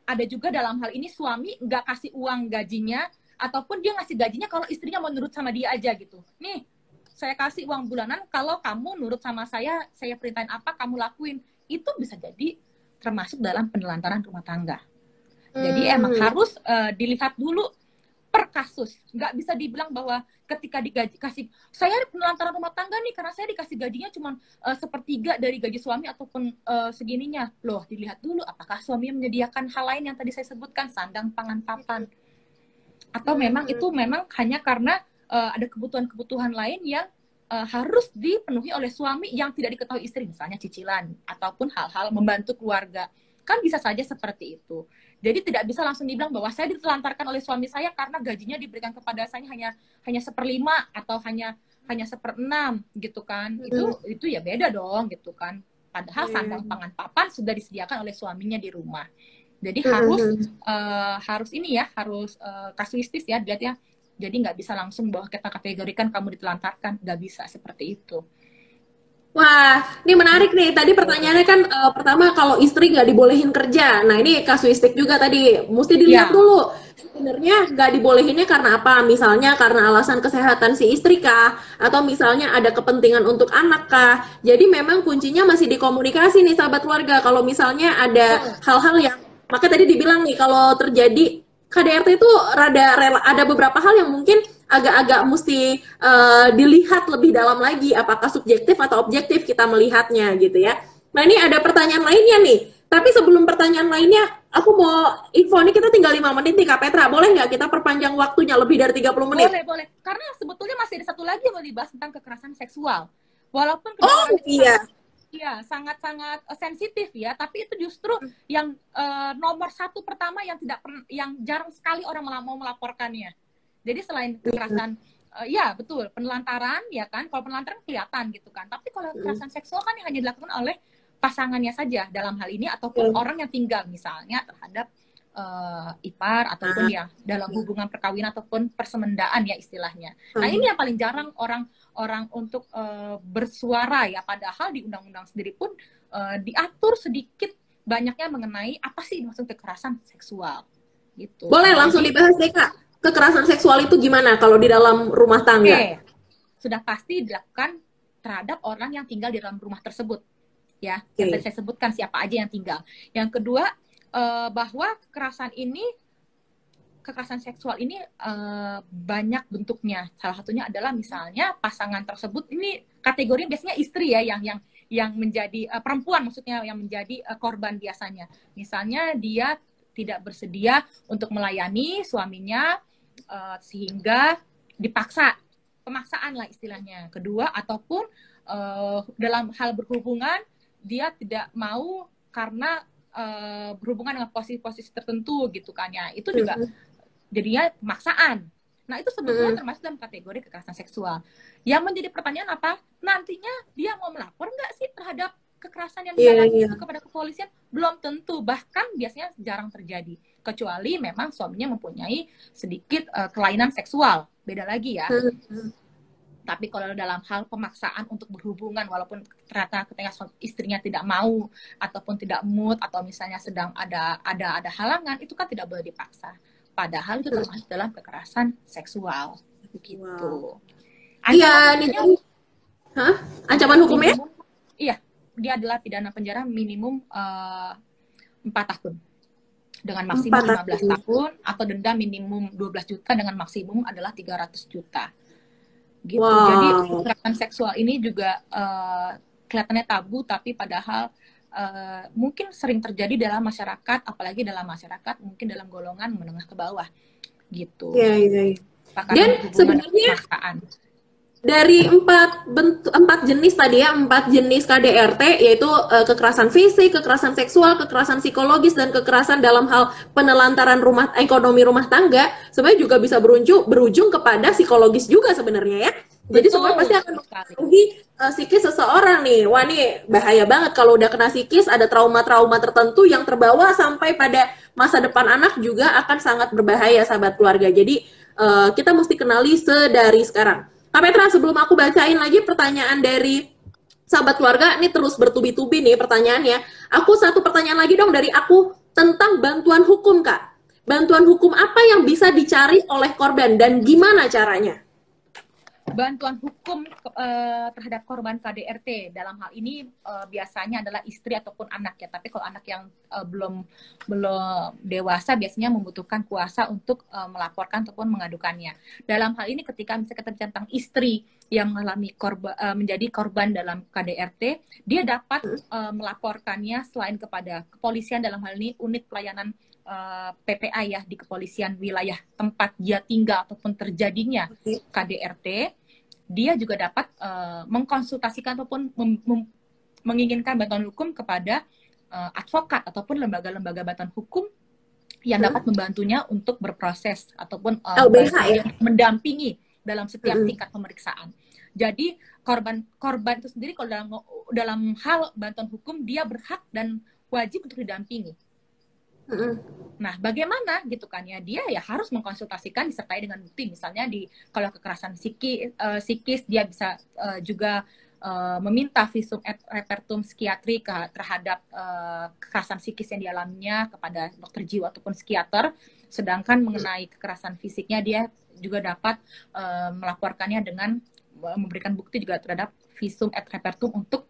ada juga dalam hal ini suami nggak kasih uang gajinya, ataupun dia ngasih gajinya kalau istrinya mau nurut sama dia aja gitu. Nih, saya kasih uang bulanan kalau kamu nurut sama saya perintahin apa kamu lakuin. Itu bisa jadi termasuk dalam penelantaran rumah tangga. Jadi emang harus dilihat dulu per kasus. Nggak bisa dibilang bahwa ketika kasih saya penelantaran rumah tangga nih karena saya dikasih gajinya cuma 1/3 dari gaji suami ataupun segininya. Loh, dilihat dulu apakah suami menyediakan hal lain yang tadi saya sebutkan, sandang pangan papan. Atau memang itu memang hanya karena ada kebutuhan-kebutuhan lain yang harus dipenuhi oleh suami yang tidak diketahui istri, misalnya cicilan ataupun hal-hal membantu keluarga. Kan bisa saja seperti itu. Jadi tidak bisa langsung dibilang bahwa saya ditelantarkan oleh suami saya karena gajinya diberikan kepada saya hanya 1/5 atau hanya 1/6 gitu kan. Itu ya beda dong gitu kan. Padahal sandang pangan papan sudah disediakan oleh suaminya di rumah. Jadi harus ini ya, harus kasuistis ya dilihat ya. Jadi nggak bisa langsung bahwa kita kategorikan kamu ditelantarkan, nggak bisa seperti itu. Wah, ini menarik nih. Tadi pertanyaannya kan pertama kalau istri nggak dibolehin kerja. Nah ini kasuistik juga tadi. Mesti dilihat dulu. Sebenarnya nggak dibolehinnya karena apa? Misalnya karena alasan kesehatan si istri kah? Atau misalnya ada kepentingan untuk anak kah? Jadi memang kuncinya masih di komunikasi nih sahabat keluarga. Kalau misalnya ada hal-hal yang maka tadi dibilang nih kalau terjadi KDRT itu ada beberapa hal yang mungkin agak-agak mesti dilihat lebih dalam lagi apakah subjektif atau objektif kita melihatnya gitu ya. Nah ini ada pertanyaan lainnya nih. Tapi sebelum pertanyaan lainnya, aku mau info nih kita tinggal 5 menit nih Kak Petra. Boleh nggak kita perpanjang waktunya lebih dari 30 menit? Boleh, boleh. Karena sebetulnya masih ada satu lagi yang mau dibahas tentang kekerasan seksual. Walaupun Oh kedengarannya itu iya. sangat, ya, sangat-sangat sensitif ya, tapi itu justru yang nomor satu pertama yang tidak yang jarang sekali orang mau melaporkannya. Jadi selain kekerasan, ya betul, penelantaran ya kan, kalau penelantaran kelihatan gitu kan. Tapi kalau kekerasan seksual kan yang hanya dilakukan oleh pasangannya saja dalam hal ini, ataupun orang yang tinggal misalnya terhadap ipar ataupun ya dalam hubungan perkawinan ataupun persemendaan ya istilahnya. Nah ini yang paling jarang orang untuk bersuara ya, padahal di undang-undang sendiri pun diatur sedikit banyaknya mengenai apa sih maksud kekerasan seksual gitu. Boleh langsung dibahas deh Kak. Kekerasan seksual itu gimana kalau di dalam rumah tangga? Sudah pasti dilakukan terhadap orang yang tinggal di dalam rumah tersebut ya. Yang tadi saya sebutkan siapa aja yang tinggal. Yang kedua, bahwa kekerasan seksual ini banyak bentuknya. Salah satunya adalah misalnya pasangan tersebut, ini kategori biasanya istri ya, yang menjadi perempuan maksudnya, yang menjadi korban biasanya. Misalnya dia tidak bersedia untuk melayani suaminya sehingga dipaksa, pemaksaan lah istilahnya. Kedua, ataupun dalam hal berhubungan dia tidak mau karena berhubungan dengan posisi-posisi tertentu gitu kan ya, itu juga jadinya pemaksaan. Nah itu sebetulnya termasuk dalam kategori kekerasan seksual. Yang menjadi pertanyaan apa, nantinya dia mau melapor nggak sih terhadap kekerasan yang dialami itu kepada kepolisian? Belum tentu, bahkan biasanya jarang terjadi, kecuali memang suaminya mempunyai sedikit kelainan seksual, beda lagi ya. Tapi kalau dalam hal pemaksaan untuk berhubungan, walaupun ternyata ketika istrinya tidak mau ataupun tidak mood, atau misalnya sedang ada halangan, itu kan tidak boleh dipaksa. Padahal itu termasuk dalam kekerasan seksual gitu. Iya, ancaman hukumnya? Iya, dia adalah pidana penjara minimum 4 tahun dengan maksimum 15 tahun, atau denda minimum 12 juta dengan maksimum adalah 300 juta. Gitu. Jadi kekerasan seksual ini juga kelihatannya tabu, tapi padahal mungkin sering terjadi dalam masyarakat, apalagi dalam masyarakat mungkin dalam golongan menengah ke bawah gitu. Dan sebenarnya dari 4 jenis tadi ya, 4 jenis KDRT, yaitu kekerasan fisik, kekerasan seksual, kekerasan psikologis, dan kekerasan dalam hal penelantaran ekonomi rumah tangga, sebenarnya juga bisa berujung kepada psikologis juga sebenarnya ya. Jadi sebenarnya pasti akan mempengaruhi psikis seseorang nih. Wah nih bahaya banget kalau udah kena psikis, ada trauma-trauma tertentu yang terbawa sampai pada masa depan anak, juga akan sangat berbahaya sahabat keluarga. Jadi kita mesti kenali sedari sekarang. Kak Petra, sebelum aku bacain lagi pertanyaan dari sahabat keluarga, ini terus bertubi-tubi nih pertanyaannya. Aku satu pertanyaan lagi dong dari aku tentang bantuan hukum, Kak. Bantuan hukum apa yang bisa dicari oleh korban dan gimana caranya? Bantuan hukum terhadap korban KDRT dalam hal ini biasanya adalah istri ataupun anak ya. Tapi kalau anak yang belum dewasa biasanya membutuhkan kuasa untuk melaporkan ataupun mengadukannya. Dalam hal ini ketika misalnya kita bicara tentang istri yang mengalami menjadi korban dalam KDRT, dia dapat melaporkannya selain kepada kepolisian, dalam hal ini unit pelayanan PPA ya, di kepolisian wilayah tempat dia tinggal ataupun terjadinya KDRT, dia juga dapat mengkonsultasikan ataupun menginginkan bantuan hukum kepada advokat ataupun lembaga-lembaga bantuan hukum yang dapat membantunya untuk berproses ataupun mendampingi dalam setiap tingkat pemeriksaan. Jadi korban itu sendiri kalau dalam hal bantuan hukum dia berhak dan wajib untuk didampingi. Nah, bagaimana gitu kan ya, dia ya harus mengkonsultasikan disertai dengan bukti, misalnya kalau kekerasan psikis dia bisa juga meminta visum et repertum psikiatri terhadap kekerasan psikis yang dialaminya kepada dokter jiwa ataupun psikiater. Sedangkan mengenai kekerasan fisiknya dia juga dapat melaporkannya dengan memberikan bukti juga terhadap visum et repertum untuk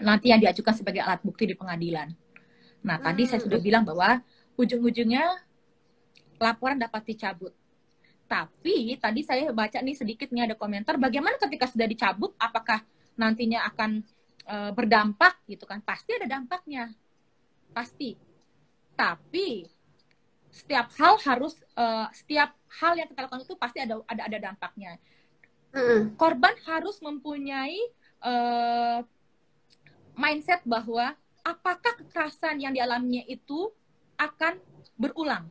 nanti yang diajukan sebagai alat bukti di pengadilan. Nah, tadi saya sudah bilang bahwa ujung-ujungnya laporan dapat dicabut. Tapi tadi saya baca nih sedikit nih ada komentar, bagaimana ketika sudah dicabut, apakah nantinya akan berdampak gitu kan, pasti ada dampaknya, pasti. Tapi setiap hal yang kita lakukan itu pasti ada dampaknya. Korban harus mempunyai mindset bahwa apakah kekerasan yang dialaminya itu akan berulang.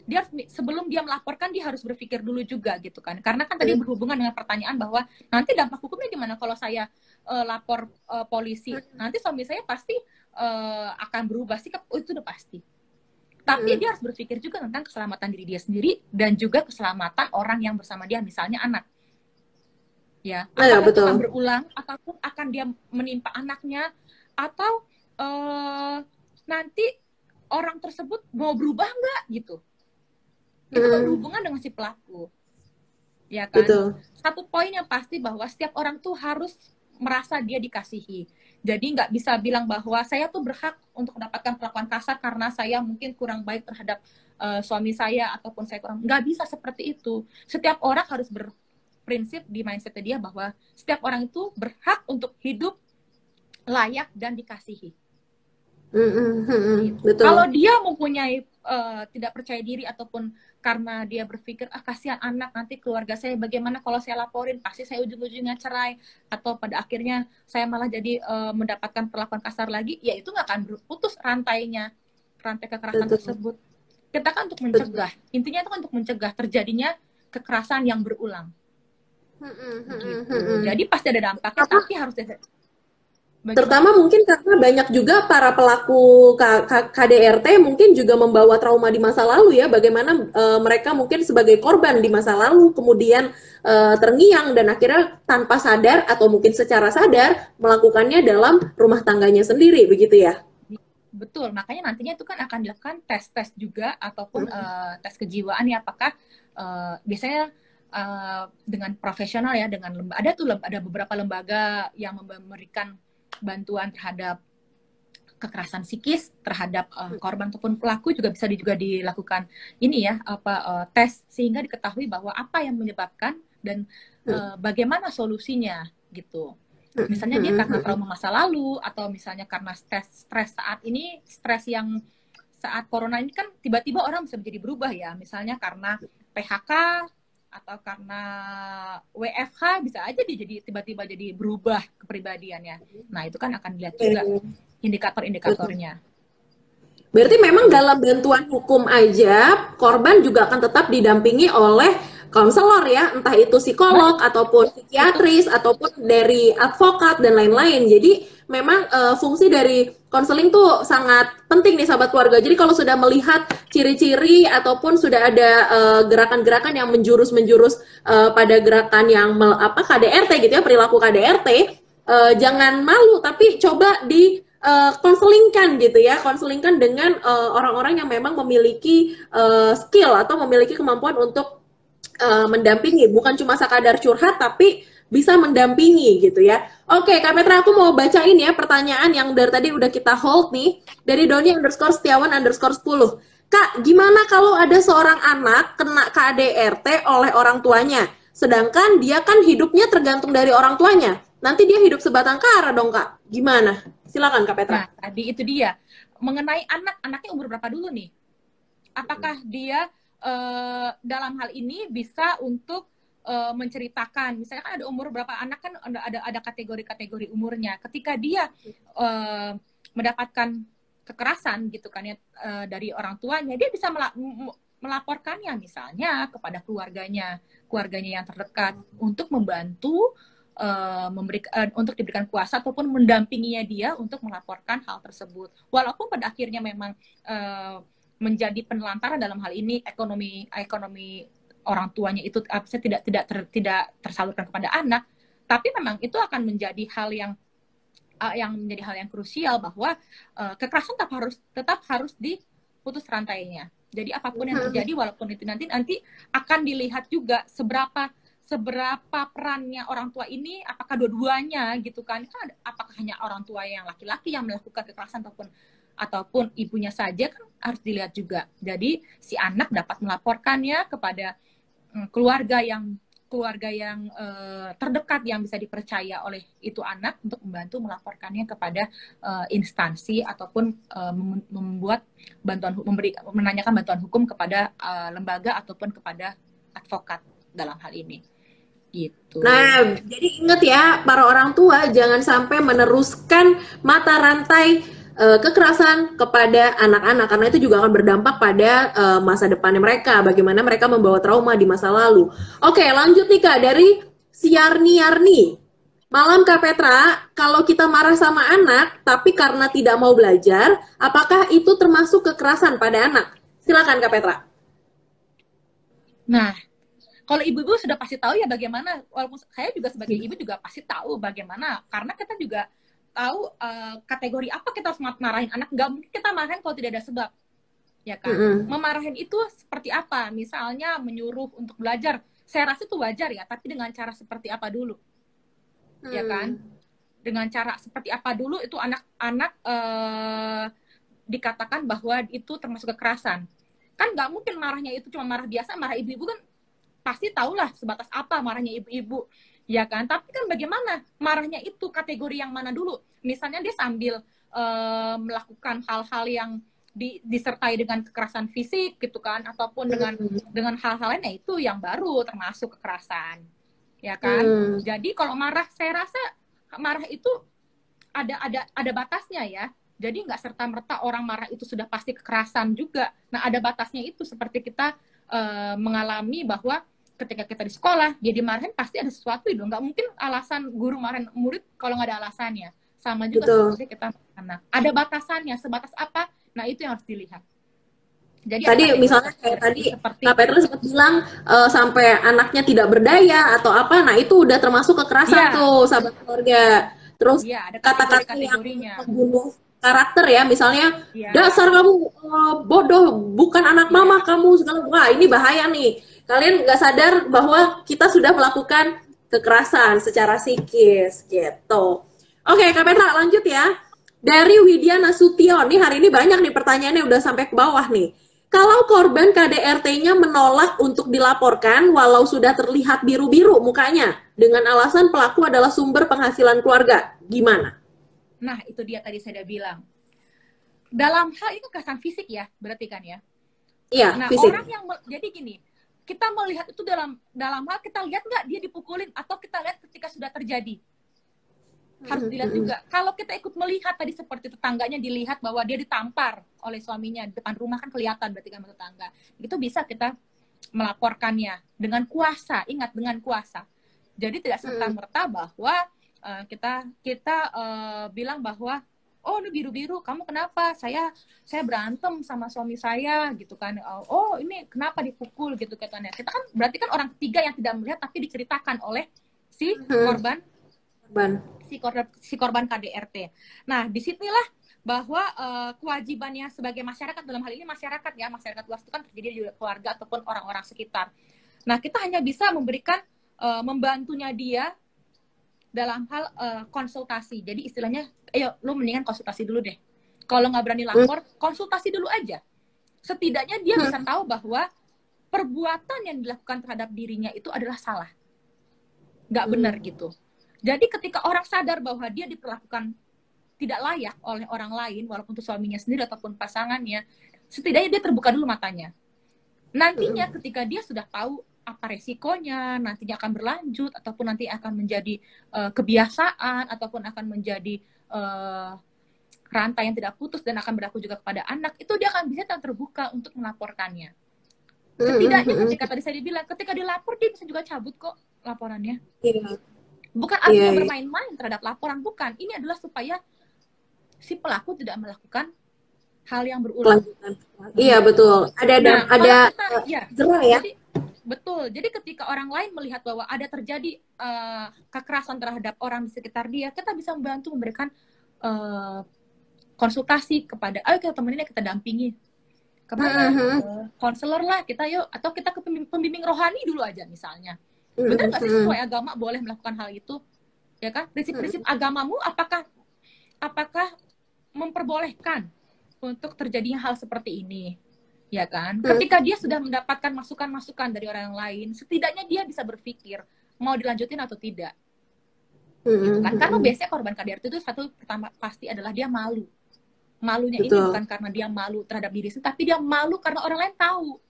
Dia sebelum dia melaporkan, dia harus berpikir dulu juga gitu kan. Karena kan tadi berhubungan dengan pertanyaan bahwa nanti dampak hukumnya gimana kalau saya lapor polisi. Nanti suami saya pasti akan berubah sikap. Oh, itu udah pasti. Tapi dia harus berpikir juga tentang keselamatan diri dia sendiri dan juga keselamatan orang yang bersama dia, misalnya anak. Ya, apakah itu akan berulang ataupun akan dia menimpa anaknya, atau nanti orang tersebut mau berubah nggak gitu. Itu kan berhubungan dengan si pelaku. Ya kan? Betul. Satu poin yang pasti bahwa setiap orang tuh harus merasa dia dikasihi. Jadi nggak bisa bilang bahwa saya tuh berhak untuk mendapatkan perlakuan kasar karena saya mungkin kurang baik terhadap suami saya ataupun saya kurang. Nggak bisa seperti itu. Setiap orang harus berprinsip di mindset dia bahwa setiap orang itu berhak untuk hidup layak dan dikasihi. Betul. Kalau dia mempunyai tidak percaya diri ataupun karena dia berpikir kasihan anak, nanti keluarga saya bagaimana kalau saya laporin, pasti saya ujung-ujungnya cerai atau pada akhirnya saya malah jadi mendapatkan perlakuan kasar lagi, ya itu nggak akan berputus rantai kekerasan tersebut. Kita kan untuk mencegah, intinya itu kan untuk mencegah terjadinya kekerasan yang berulang. Gitu. Jadi pasti ada dampaknya, tapi harus terutama mungkin karena banyak juga para pelaku KDRT mungkin juga membawa trauma di masa lalu ya, bagaimana mereka mungkin sebagai korban di masa lalu kemudian terngiang dan akhirnya tanpa sadar atau mungkin secara sadar melakukannya dalam rumah tangganya sendiri, begitu ya? Betul, makanya nantinya itu kan akan dilakukan tes juga ataupun tes kejiwaan ya, apakah biasanya dengan profesional ya, dengan ada beberapa lembaga yang memberikan bantuan terhadap kekerasan psikis terhadap korban ataupun pelaku, juga bisa juga dilakukan ini ya tes sehingga diketahui bahwa apa yang menyebabkan dan bagaimana solusinya gitu. Misalnya dia karena trauma masa lalu atau misalnya karena stres saat ini, stres yang saat corona ini kan tiba-tiba orang bisa menjadi berubah ya, misalnya karena PHK atau karena WFH bisa aja dia jadi tiba-tiba jadi berubah kepribadiannya. Nah, itu kan akan dilihat juga indikator-indikatornya. Berarti memang dalam bantuan hukum aja korban juga akan tetap didampingi oleh konselor ya, entah itu psikolog ataupun psikiatris ataupun dari advokat dan lain-lain. Jadi memang fungsi dari konseling tuh sangat penting nih sahabat keluarga. Jadi kalau sudah melihat ciri-ciri ataupun sudah ada gerakan-gerakan yang menjurus pada gerakan yang KDRT gitu ya, perilaku KDRT, jangan malu tapi coba di konselingkan gitu ya, konselingkan dengan orang-orang yang memang memiliki skill atau memiliki kemampuan untuk mendampingi, bukan cuma sekadar curhat tapi bisa mendampingi gitu ya. Oke, Kak Petra, aku mau bacain ya pertanyaan yang dari tadi udah kita hold nih, dari Doni_Setiawan_10. Kak, gimana kalau ada seorang anak kena KDRT oleh orang tuanya, sedangkan dia kan hidupnya tergantung dari orang tuanya, nanti dia hidup sebatang kara dong Kak, gimana? Silakan Kak Petra. Nah, tadi itu dia, mengenai anaknya umur berapa dulu nih? Apakah dia dalam hal ini bisa untuk menceritakan, misalnya kan ada umur berapa anak kan ada kategori-kategori umurnya. Ketika dia mendapatkan kekerasan gitu kan ya dari orang tuanya, dia bisa melaporkannya misalnya kepada keluarganya yang terdekat untuk membantu untuk diberikan kuasa ataupun mendampinginya dia untuk melaporkan hal tersebut. Walaupun pada akhirnya memang menjadi penelantaran dalam hal ini ekonomi orang tuanya itu tidak tersalurkan kepada anak, tapi memang itu akan menjadi hal yang menjadi hal yang krusial bahwa kekerasan tetap harus diputus rantainya. Jadi apapun yang terjadi, walaupun itu nanti akan dilihat juga seberapa perannya orang tua ini, apakah dua-duanya gitu kan, apakah hanya orang tua yang laki-laki yang melakukan kekerasan ataupun ibunya saja, kan harus dilihat juga. Jadi si anak dapat melaporkannya kepada keluarga yang keluarga yang terdekat yang bisa dipercaya oleh itu anak untuk membantu melaporkannya kepada instansi ataupun membuat menanyakan bantuan hukum kepada lembaga ataupun kepada advokat dalam hal ini gitu. Nah, jadi ingat ya para orang tua jangan sampai meneruskan mata rantai kekerasan kepada anak-anak karena itu juga akan berdampak pada masa depannya mereka, bagaimana mereka membawa trauma di masa lalu. Oke, lanjut nih Kak dari Siarni. Malam Kak Petra, kalau kita marah sama anak tapi karena tidak mau belajar, apakah itu termasuk kekerasan pada anak? Silakan Kak Petra. Nah, kalau ibu-ibu sudah pasti tahu ya bagaimana, walaupun saya juga sebagai ibu juga pasti tahu bagaimana, karena kita juga tahu kategori apa kita harus marahin anak. Nggak mungkin kita marahin kalau tidak ada sebab, ya kan? Memarahin itu seperti apa? Misalnya menyuruh untuk belajar, saya rasa itu wajar ya, tapi dengan cara seperti apa dulu, ya kan? Dengan cara seperti apa dulu itu anak-anak dikatakan bahwa itu termasuk kekerasan. Kan nggak mungkin marahnya itu cuma marah biasa, marah ibu-ibu kan pasti tahulah sebatas apa marahnya ibu-ibu, ya kan? Tapi kan bagaimana marahnya itu kategori yang mana dulu? Misalnya dia sambil melakukan hal-hal yang disertai dengan kekerasan fisik gitu kan, ataupun dengan hal-hal lainnya, itu yang baru termasuk kekerasan, ya kan? Jadi kalau marah, saya rasa marah itu ada batasnya ya. Jadi nggak serta-merta orang marah itu sudah pasti kekerasan juga. Nah, ada batasnya itu, seperti kita mengalami bahwa ketika kita di sekolah, dia dimarahin pasti ada sesuatu itu. Nggak mungkin alasan guru marahin murid kalau nggak ada alasannya. Sama juga seperti kita anak. Ada batasannya, sebatas apa? Nah, itu yang harus dilihat. Jadi tadi misalnya kayak tadi Kak Petra sempat bilang sampai anaknya tidak berdaya atau apa, nah itu udah termasuk kekerasan tuh sahabat keluarga. Terus kata-kata yang membunuh karakter ya, misalnya dasar kamu bodoh, bukan anak mama kamu segala. Wah, ini bahaya nih. Kalian nggak sadar bahwa kita sudah melakukan kekerasan secara psikis gitu. Oke, Kak Petra lanjut ya. Dari Widya Nasution, nih hari ini banyak nih pertanyaannya udah sampai ke bawah nih. Kalau korban KDRT-nya menolak untuk dilaporkan walau sudah terlihat biru-biru mukanya dengan alasan pelaku adalah sumber penghasilan keluarga, gimana? Nah, itu dia tadi saya udah bilang. Dalam hal itu kekerasan fisik ya, berarti kan ya? Iya, nah, fisik. Orang yang jadi gini, kita melihat itu dalam hal kita lihat nggak dia dipukulin, atau kita lihat ketika sudah terjadi. Harus dilihat juga. Kalau kita ikut melihat tadi seperti tetangganya dilihat bahwa dia ditampar oleh suaminya di depan rumah, kan kelihatan berarti kan tetangga. Itu bisa kita melaporkannya dengan kuasa. Ingat, dengan kuasa. Jadi tidak serta-merta bahwa kita bilang bahwa oh ini biru-biru, kamu kenapa? Saya berantem sama suami saya gitu kan. Oh ini kenapa dipukul gitu katanya. Kita kan berarti kan orang ketiga yang tidak melihat tapi diceritakan oleh si korban si korban KDRT. Nah, disinilah bahwa kewajibannya sebagai masyarakat, dalam hal ini masyarakat luas itu kan terjadi di keluarga ataupun orang-orang sekitar. Nah, kita hanya bisa memberikan membantunya dia dalam hal konsultasi. Jadi istilahnya, ayo lu mendingan konsultasi dulu deh. Kalau nggak berani lapor, konsultasi dulu aja. Setidaknya dia bisa tahu bahwa perbuatan yang dilakukan terhadap dirinya itu adalah salah. Nggak benar gitu. Jadi ketika orang sadar bahwa dia diperlakukan tidak layak oleh orang lain, walaupun itu suaminya sendiri ataupun pasangannya, setidaknya dia terbuka dulu matanya. Nantinya ketika dia sudah tahu apa resikonya, nantinya akan berlanjut, ataupun nanti akan menjadi kebiasaan, ataupun akan menjadi rantai yang tidak putus dan akan berlaku juga kepada anak, itu dia akan bisa terbuka untuk melaporkannya. Setidaknya ketika tadi saya bilang, ketika dilapor dia bisa juga cabut kok laporannya. Bukan artinya bermain-main terhadap laporan, bukan. Ini adalah supaya si pelaku tidak melakukan hal yang berulang. Iya betul. Ada jerah ya. Betul. Jadi ketika orang lain melihat bahwa ada terjadi kekerasan terhadap orang di sekitar dia, kita bisa membantu memberikan konsultasi kepada, ayo kita temenin, kita dampingi kemana, konselor lah kita yuk, atau kita ke pembimbing rohani dulu aja misalnya. Benar nggak sih sesuai agama boleh melakukan hal itu, ya kan? Prinsip-prinsip agamamu apakah memperbolehkan untuk terjadinya hal seperti ini, ya kan? Hmm. Ketika dia sudah mendapatkan masukan-masukan dari orang lain, setidaknya dia bisa berpikir mau dilanjutin atau tidak, gitu kan? Karena biasanya korban KDRT itu satu pertama pasti adalah dia malu. Malunya ini Betul. bukan karena dia malu terhadap diri sendiri, tapi dia malu karena orang lain tahu.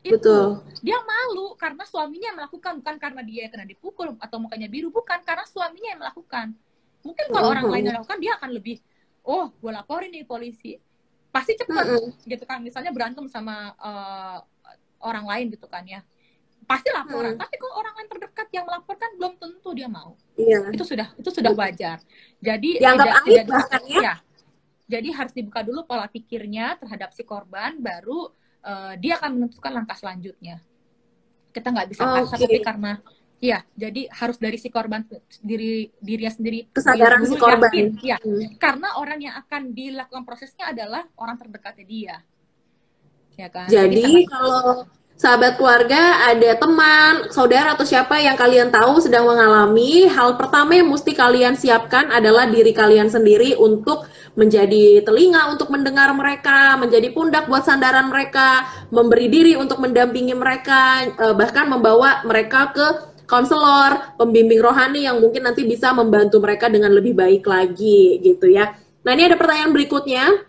Betul. Dia malu karena suaminya melakukan, bukan karena dia kena dipukul atau mukanya biru, bukan karena suaminya yang melakukan. Mungkin kalau orang lain yang melakukan, dia akan lebih, oh gue laporin nih polisi, pasti cepet gitu kan. Misalnya berantem sama orang lain gitu kan ya, pasti laporan. Tapi kalau orang lain terdekat yang melaporkan, belum tentu dia mau. Iya. Itu sudah wajar. Jadi dianggap aib bahkan ya. Jadi harus dibuka dulu pola pikirnya terhadap si korban, baru dia akan menentukan langkah selanjutnya. Kita nggak bisa paksa, tapi karena ya, jadi harus dari si korban dirinya sendiri, kesadaran si korban. Yakin, ya. Karena orang yang akan dilakukan prosesnya adalah orang terdekatnya dia, ya kan? Jadi kalau sahabat keluarga, ada teman, saudara atau siapa yang kalian tahu sedang mengalami, hal pertama yang mesti kalian siapkan adalah diri kalian sendiri untuk menjadi telinga untuk mendengar mereka, menjadi pundak buat sandaran mereka, memberi diri untuk mendampingi mereka, bahkan membawa mereka ke konselor, pembimbing rohani yang mungkin nanti bisa membantu mereka dengan lebih baik lagi gitu ya. Nah, ini ada pertanyaan berikutnya.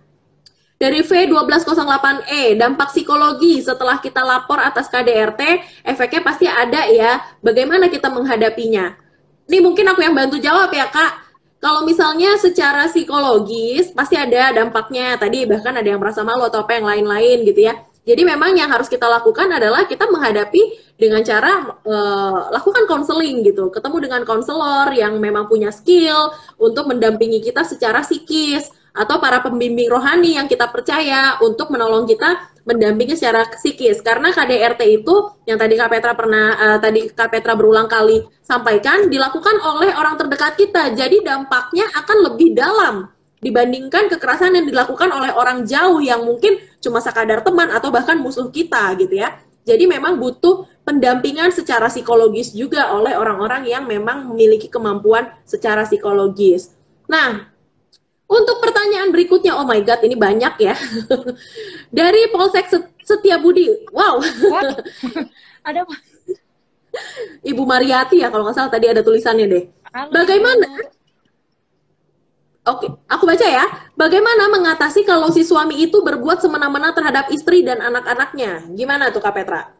Dari V1208E, dampak psikologi setelah kita lapor atas KDRT, efeknya pasti ada ya. Bagaimana kita menghadapinya? Ini mungkin aku yang bantu jawab ya, Kak. Kalau misalnya secara psikologis, pasti ada dampaknya. Tadi bahkan ada yang merasa malu atau apa yang lain-lain gitu ya. Jadi memang yang harus kita lakukan adalah kita menghadapi dengan cara lakukan konseling gitu. Ketemu dengan konselor yang memang punya skill untuk mendampingi kita secara psikis, atau para pembimbing rohani yang kita percaya untuk menolong kita mendampingi secara psikis. Karena KDRT itu yang tadi Kak Petra berulang kali sampaikan, dilakukan oleh orang terdekat kita. Jadi dampaknya akan lebih dalam dibandingkan kekerasan yang dilakukan oleh orang jauh yang mungkin cuma sekadar teman atau bahkan musuh kita gitu ya. Jadi memang butuh pendampingan secara psikologis juga oleh orang-orang yang memang memiliki kemampuan secara psikologis. Nah, untuk pertanyaan berikutnya, oh my god, ini banyak ya. Dari Polsek Setiabudi, wow. Ada Ibu Mariati ya, kalau nggak salah tadi ada tulisannya deh. Halo, bagaimana? Oke, aku baca ya. Bagaimana mengatasi kalau si suami itu berbuat semena-mena terhadap istri dan anak-anaknya? Gimana tuh Kak Petra?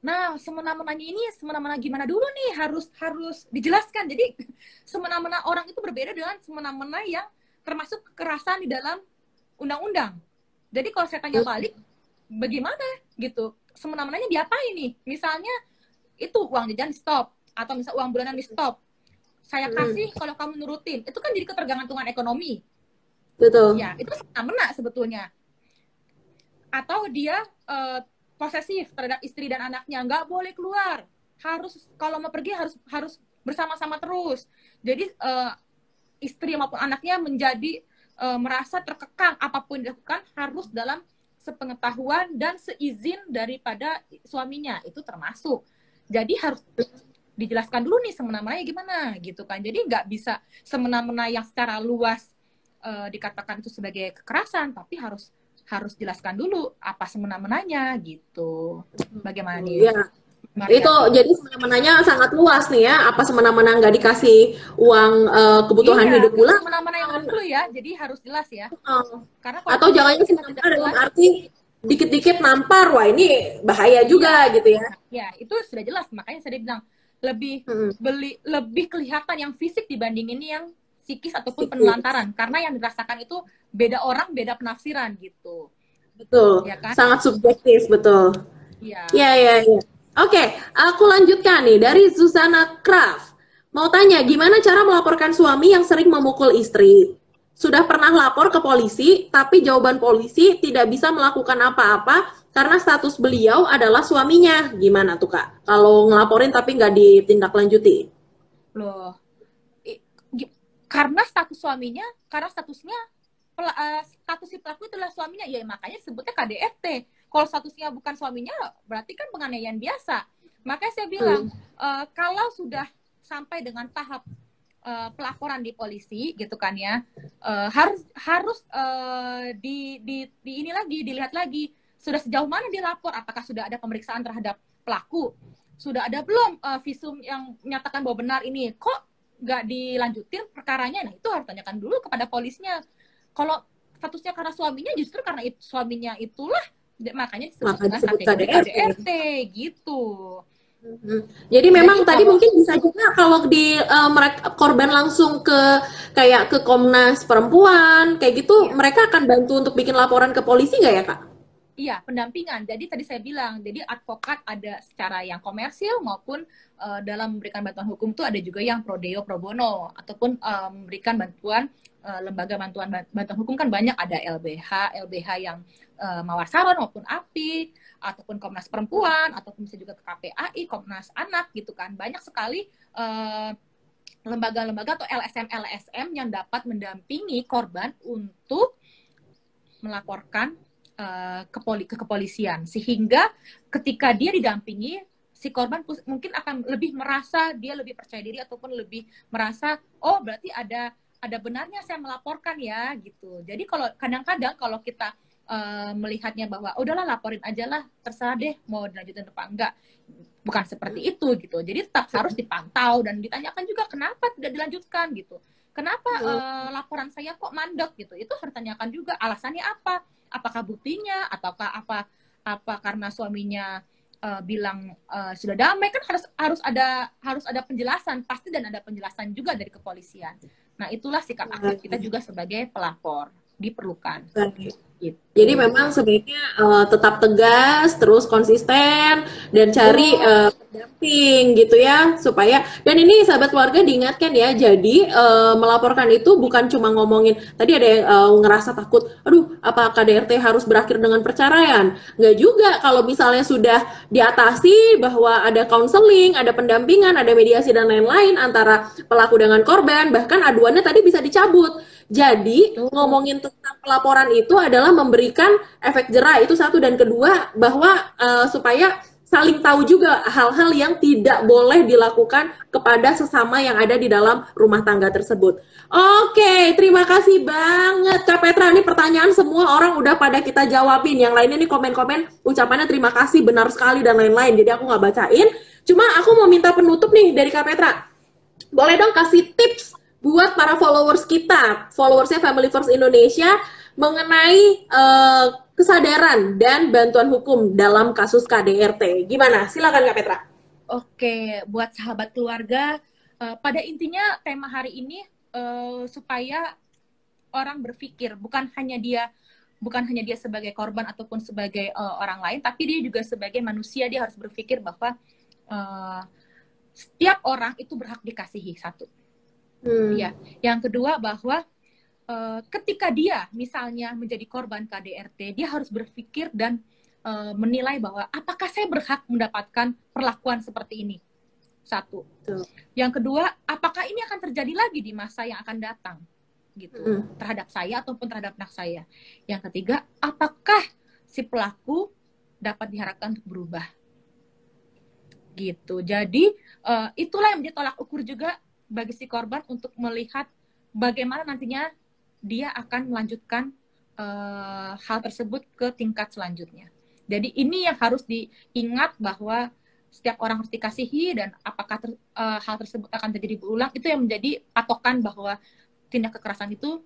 Nah, semena-menanya ini semena-mena gimana dulu nih? Harus dijelaskan. Jadi semena-mena orang itu berbeda dengan semena-mena yang termasuk kekerasan di dalam undang-undang. Jadi kalau saya tanya balik, bagaimana gitu? Semena-menanya diapain nih? Misalnya itu uang jajan di stop, atau misal uang bulanan di stop. Saya kasih kalau kamu nurutin. Itu kan jadi ketergantungan ekonomi. Betul. Ya, itu semena-mena sebetulnya. Atau dia posesif terhadap istri dan anaknya, nggak boleh keluar. Harus kalau mau pergi harus bersama-sama terus. Jadi istri maupun anaknya menjadi merasa terkekang, apapun dilakukan harus dalam sepengetahuan dan seizin daripada suaminya, itu termasuk. Jadi harus dijelaskan dulu nih semena-menanya gimana gitu kan. Jadi nggak bisa semena-mena yang secara luas dikatakan itu sebagai kekerasan, tapi harus jelaskan dulu apa semena-menanya gitu. Bagaimana nih? Ya. Itu jadi semena-menanya sangat luas nih ya. Apa semena-mena nggak dikasih uang kebutuhan hidup bulan? Semena-mena yang dulu ya. Jadi harus jelas ya. Karena atau jangan semena-mena dalam arti dikit-dikit nampar, wah ini bahaya juga gitu ya. Ya, itu sudah jelas. Makanya saya bilang lebih kelihatan yang fisik dibanding ini yang psikis ataupun penelantaran. Karena yang dirasakan itu beda orang, beda penafsiran gitu. Betul. Ya kan? Sangat subjektif, betul. Iya. Iya. Oke, aku lanjutkan nih dari Susana Craft. Mau tanya, gimana cara melaporkan suami yang sering memukul istri? Sudah pernah lapor ke polisi, tapi jawaban polisi tidak bisa melakukan apa-apa karena status beliau adalah suaminya. Gimana tuh Kak? Kalau ngelaporin tapi nggak ditindaklanjuti? Loh, karena status suaminya, karena statusnya status si pelaku itulah suaminya, ya makanya sebutnya KDRT. Kalau statusnya bukan suaminya, berarti kan penganiayaan biasa. Makanya saya bilang, kalau sudah sampai dengan tahap pelaporan di polisi, gitu kan ya, harus ini lagi, dilihat lagi sudah sejauh mana dia lapor, apakah sudah ada pemeriksaan terhadap pelaku, sudah ada belum visum yang menyatakan bahwa benar ini, kok nggak dilanjutin perkaranya. Nah itu harus tanyakan dulu kepada polisnya. Kalau statusnya karena suaminya, justru karena suaminya itulah makanya disebut dengan kategori KDRT gitu. Jadi memang tadi mungkin bisa juga kalau di mereka korban langsung ke kayak ke Komnas Perempuan kayak gitu, mereka akan bantu untuk bikin laporan ke polisi nggak ya Kak? Iya, pendampingan. Jadi tadi saya bilang, jadi advokat ada secara yang komersil maupun dalam memberikan bantuan hukum itu ada juga yang pro deo pro bono ataupun memberikan bantuan lembaga bantuan hukum kan banyak, ada LBH yang Mawar Saron maupun API ataupun Komnas Perempuan ataupun bisa juga ke KPAI, Komnas Anak gitu kan. Banyak sekali lembaga-lembaga atau LSM yang dapat mendampingi korban untuk melaporkan ke kepolisian, sehingga ketika dia didampingi, si korban mungkin akan lebih merasa dia lebih percaya diri ataupun lebih merasa, oh berarti ada benarnya saya melaporkan ya gitu. Jadi kalau kadang-kadang kalau kita melihatnya bahwa udahlah laporin aja lah, terserah deh mau dilanjutin apa enggak, bukan seperti itu gitu. Jadi tetap harus dipantau dan ditanyakan juga kenapa tidak dilanjutkan gitu. Kenapa laporan saya kok mandek gitu? Itu harus ditanyakan juga alasannya apa? Apakah buktinya ataukah apa karena suaminya bilang sudah damai, kan harus ada penjelasan pasti, dan ada penjelasan juga dari kepolisian. Nah, itulah sikap aktif kita juga sebagai pelapor diperlukan. Gitu. Jadi memang sebaiknya tetap tegas, terus konsisten, dan cari pendamping gitu ya, supaya, dan ini sahabat keluarga diingatkan ya, jadi melaporkan itu bukan cuma ngomongin, tadi ada yang ngerasa takut, aduh apa KDRT harus berakhir dengan perceraian, nggak juga. Kalau misalnya sudah diatasi bahwa ada counseling, ada pendampingan, ada mediasi dan lain-lain antara pelaku dengan korban, bahkan aduannya tadi bisa dicabut. Jadi ngomongin tentang pelaporan itu adalah memberikan efek jerah, itu satu, dan kedua bahwa supaya saling tahu juga hal-hal yang tidak boleh dilakukan kepada sesama yang ada di dalam rumah tangga tersebut. Oke, terima kasih banget Kak Petra. Ini pertanyaan semua orang udah pada kita jawabin. Yang lainnya nih komen-komen ucapannya terima kasih, benar sekali dan lain-lain. Jadi aku nggak bacain. Cuma aku mau minta penutup nih dari Kak Petra. Boleh dong kasih tips buat para followers kita, followersnya Family First Indonesia, mengenai kesadaran dan bantuan hukum dalam kasus KDRT. Gimana? Silakan Kak Petra. Oke, buat sahabat keluarga, pada intinya tema hari ini supaya orang berpikir bukan hanya dia sebagai korban ataupun sebagai orang lain, tapi dia juga sebagai manusia, dia harus berpikir bahwa setiap orang itu berhak dikasihi, satu. Ya, yang kedua bahwa ketika dia misalnya menjadi korban KDRT, dia harus berpikir dan menilai bahwa apakah saya berhak mendapatkan perlakuan seperti ini. Satu. Yang kedua, apakah ini akan terjadi lagi di masa yang akan datang, gitu, terhadap saya ataupun terhadap anak saya. Yang ketiga, apakah si pelaku dapat diharapkan untuk berubah, gitu. Jadi itulah yang menjadi tolak ukur juga bagi si korban untuk melihat bagaimana nantinya dia akan melanjutkan hal tersebut ke tingkat selanjutnya. Jadi ini yang harus diingat, bahwa setiap orang harus dikasihi, dan apakah hal tersebut akan terjadi berulang, itu yang menjadi patokan bahwa tindak kekerasan itu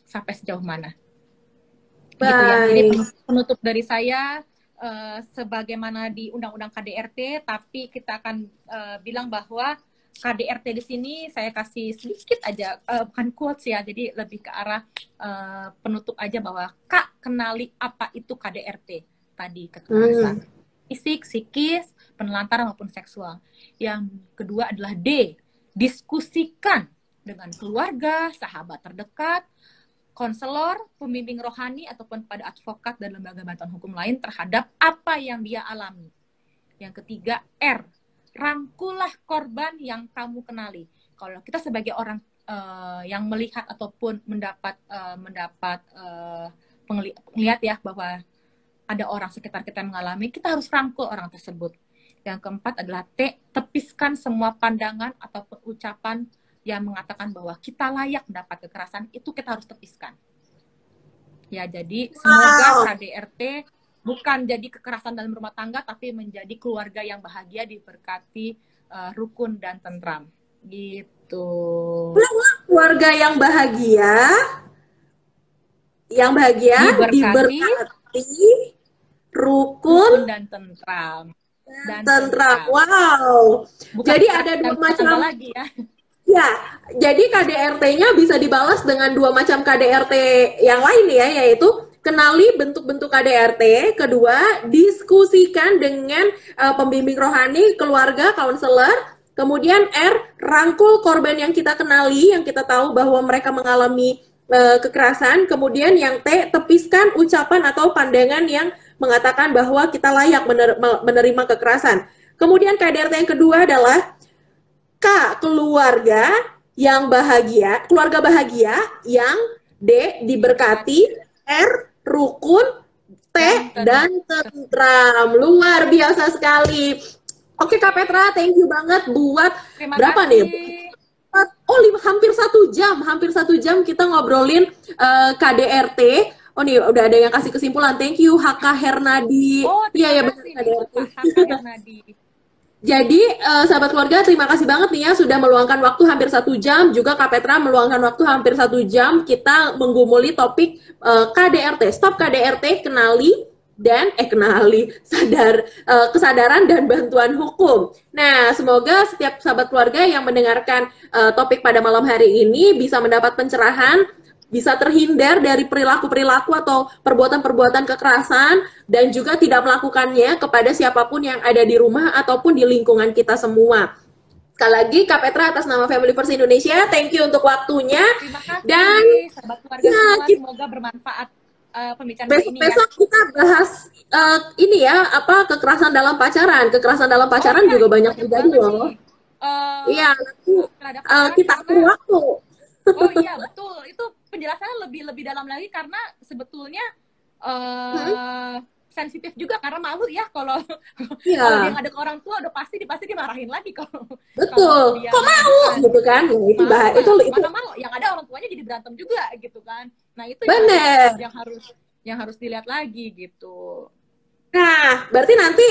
sampai sejauh mana. Gitu ya. Jadi penutup dari saya, sebagaimana di Undang-Undang KDRT, tapi kita akan bilang bahwa KDRT di sini saya kasih sedikit aja, bukan quotes ya, jadi lebih ke arah penutup aja, bahwa Kak, kenali apa itu KDRT tadi, kekerasan fisik, psikis, penelantaran maupun seksual. Yang kedua adalah D, diskusikan dengan keluarga, sahabat terdekat, konselor, pembimbing rohani, ataupun pada advokat dan lembaga bantuan hukum lain terhadap apa yang dia alami. Yang ketiga R, rangkulah korban yang kamu kenali. Kalau kita sebagai orang yang melihat ataupun mendapat melihat ya bahwa ada orang sekitar kita yang mengalami, kita harus rangkul orang tersebut. Yang keempat adalah T, tepiskan semua pandangan ataupun ucapan yang mengatakan bahwa kita layak mendapat kekerasan, itu kita harus tepiskan. Ya, jadi semoga KDRT bukan jadi kekerasan dalam rumah tangga, tapi menjadi keluarga yang bahagia, diberkati, rukun dan tentram. Gitu. Keluarga yang bahagia, diberkati, rukun dan tentram. Tentram. Wow. Bukan jadi ada dua macam lagi ya. Ya, jadi KDRT-nya bisa dibalas dengan dua macam KDRT yang lain ya, yaitu kenali bentuk-bentuk KDRT, kedua diskusikan dengan pembimbing rohani, keluarga, konselor, kemudian R, rangkul korban yang kita kenali, yang kita tahu bahwa mereka mengalami kekerasan, kemudian yang T, tepiskan ucapan atau pandangan yang mengatakan bahwa kita layak menerima kekerasan. Kemudian KDRT yang kedua adalah K, keluarga yang bahagia, keluarga bahagia, yang D, diberkati, R, rukun, T, dan tentram. Luar biasa sekali. Oke Kak Petra, thank you banget buat berapa nih? Oh, hampir 1 jam kita ngobrolin KDRT. Oh nih udah ada yang kasih kesimpulan. Thank you HK Hernadi. Oh, iya benar KDRT. HK Hernadi. Jadi sahabat keluarga, terima kasih banget nih ya sudah meluangkan waktu hampir 1 jam. Juga Kak Petra meluangkan waktu hampir 1 jam. Kita menggumuli topik KDRT, Stop KDRT, kesadaran dan bantuan hukum. Nah, semoga setiap sahabat keluarga yang mendengarkan topik pada malam hari ini bisa mendapat pencerahan, bisa terhindar dari perilaku-perilaku atau perbuatan-perbuatan kekerasan, dan juga tidak melakukannya kepada siapapun yang ada di rumah ataupun di lingkungan kita semua. Sekali lagi Kak Petra atas nama Family First Indonesia, thank you untuk waktunya. Terima kasih, dan sahabat keluarga semua, semoga bermanfaat pembicaraan ini ya. Besok kita bahas ini ya, kekerasan dalam pacaran. Kekerasan dalam pacaran juga banyak terjadi loh. Iya, nanti kita atur waktu. Oh iya, betul. Itu penjelasannya lebih dalam lagi karena sebetulnya sensitif juga, karena malu ya kalau dia ngadek ke orang tua udah pasti dimarahin lagi kalau betul. Kok mau gitu kan? Ya, itu mana mau yang ada orang tuanya jadi berantem juga gitu kan. Nah, itu yang harus dilihat lagi gitu. Nah, berarti nanti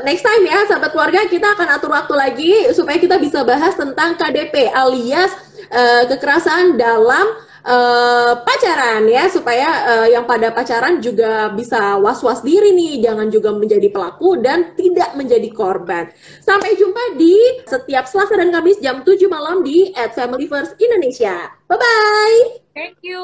next time ya sahabat keluarga, kita akan atur waktu lagi supaya kita bisa bahas tentang KDP alias kekerasan dalam pacaran ya, supaya yang pada pacaran juga bisa was-was diri nih, jangan juga menjadi pelaku dan tidak menjadi korban. Sampai jumpa di setiap Selasa dan Kamis jam 7 malam di @Family First Indonesia. Bye bye. Thank you.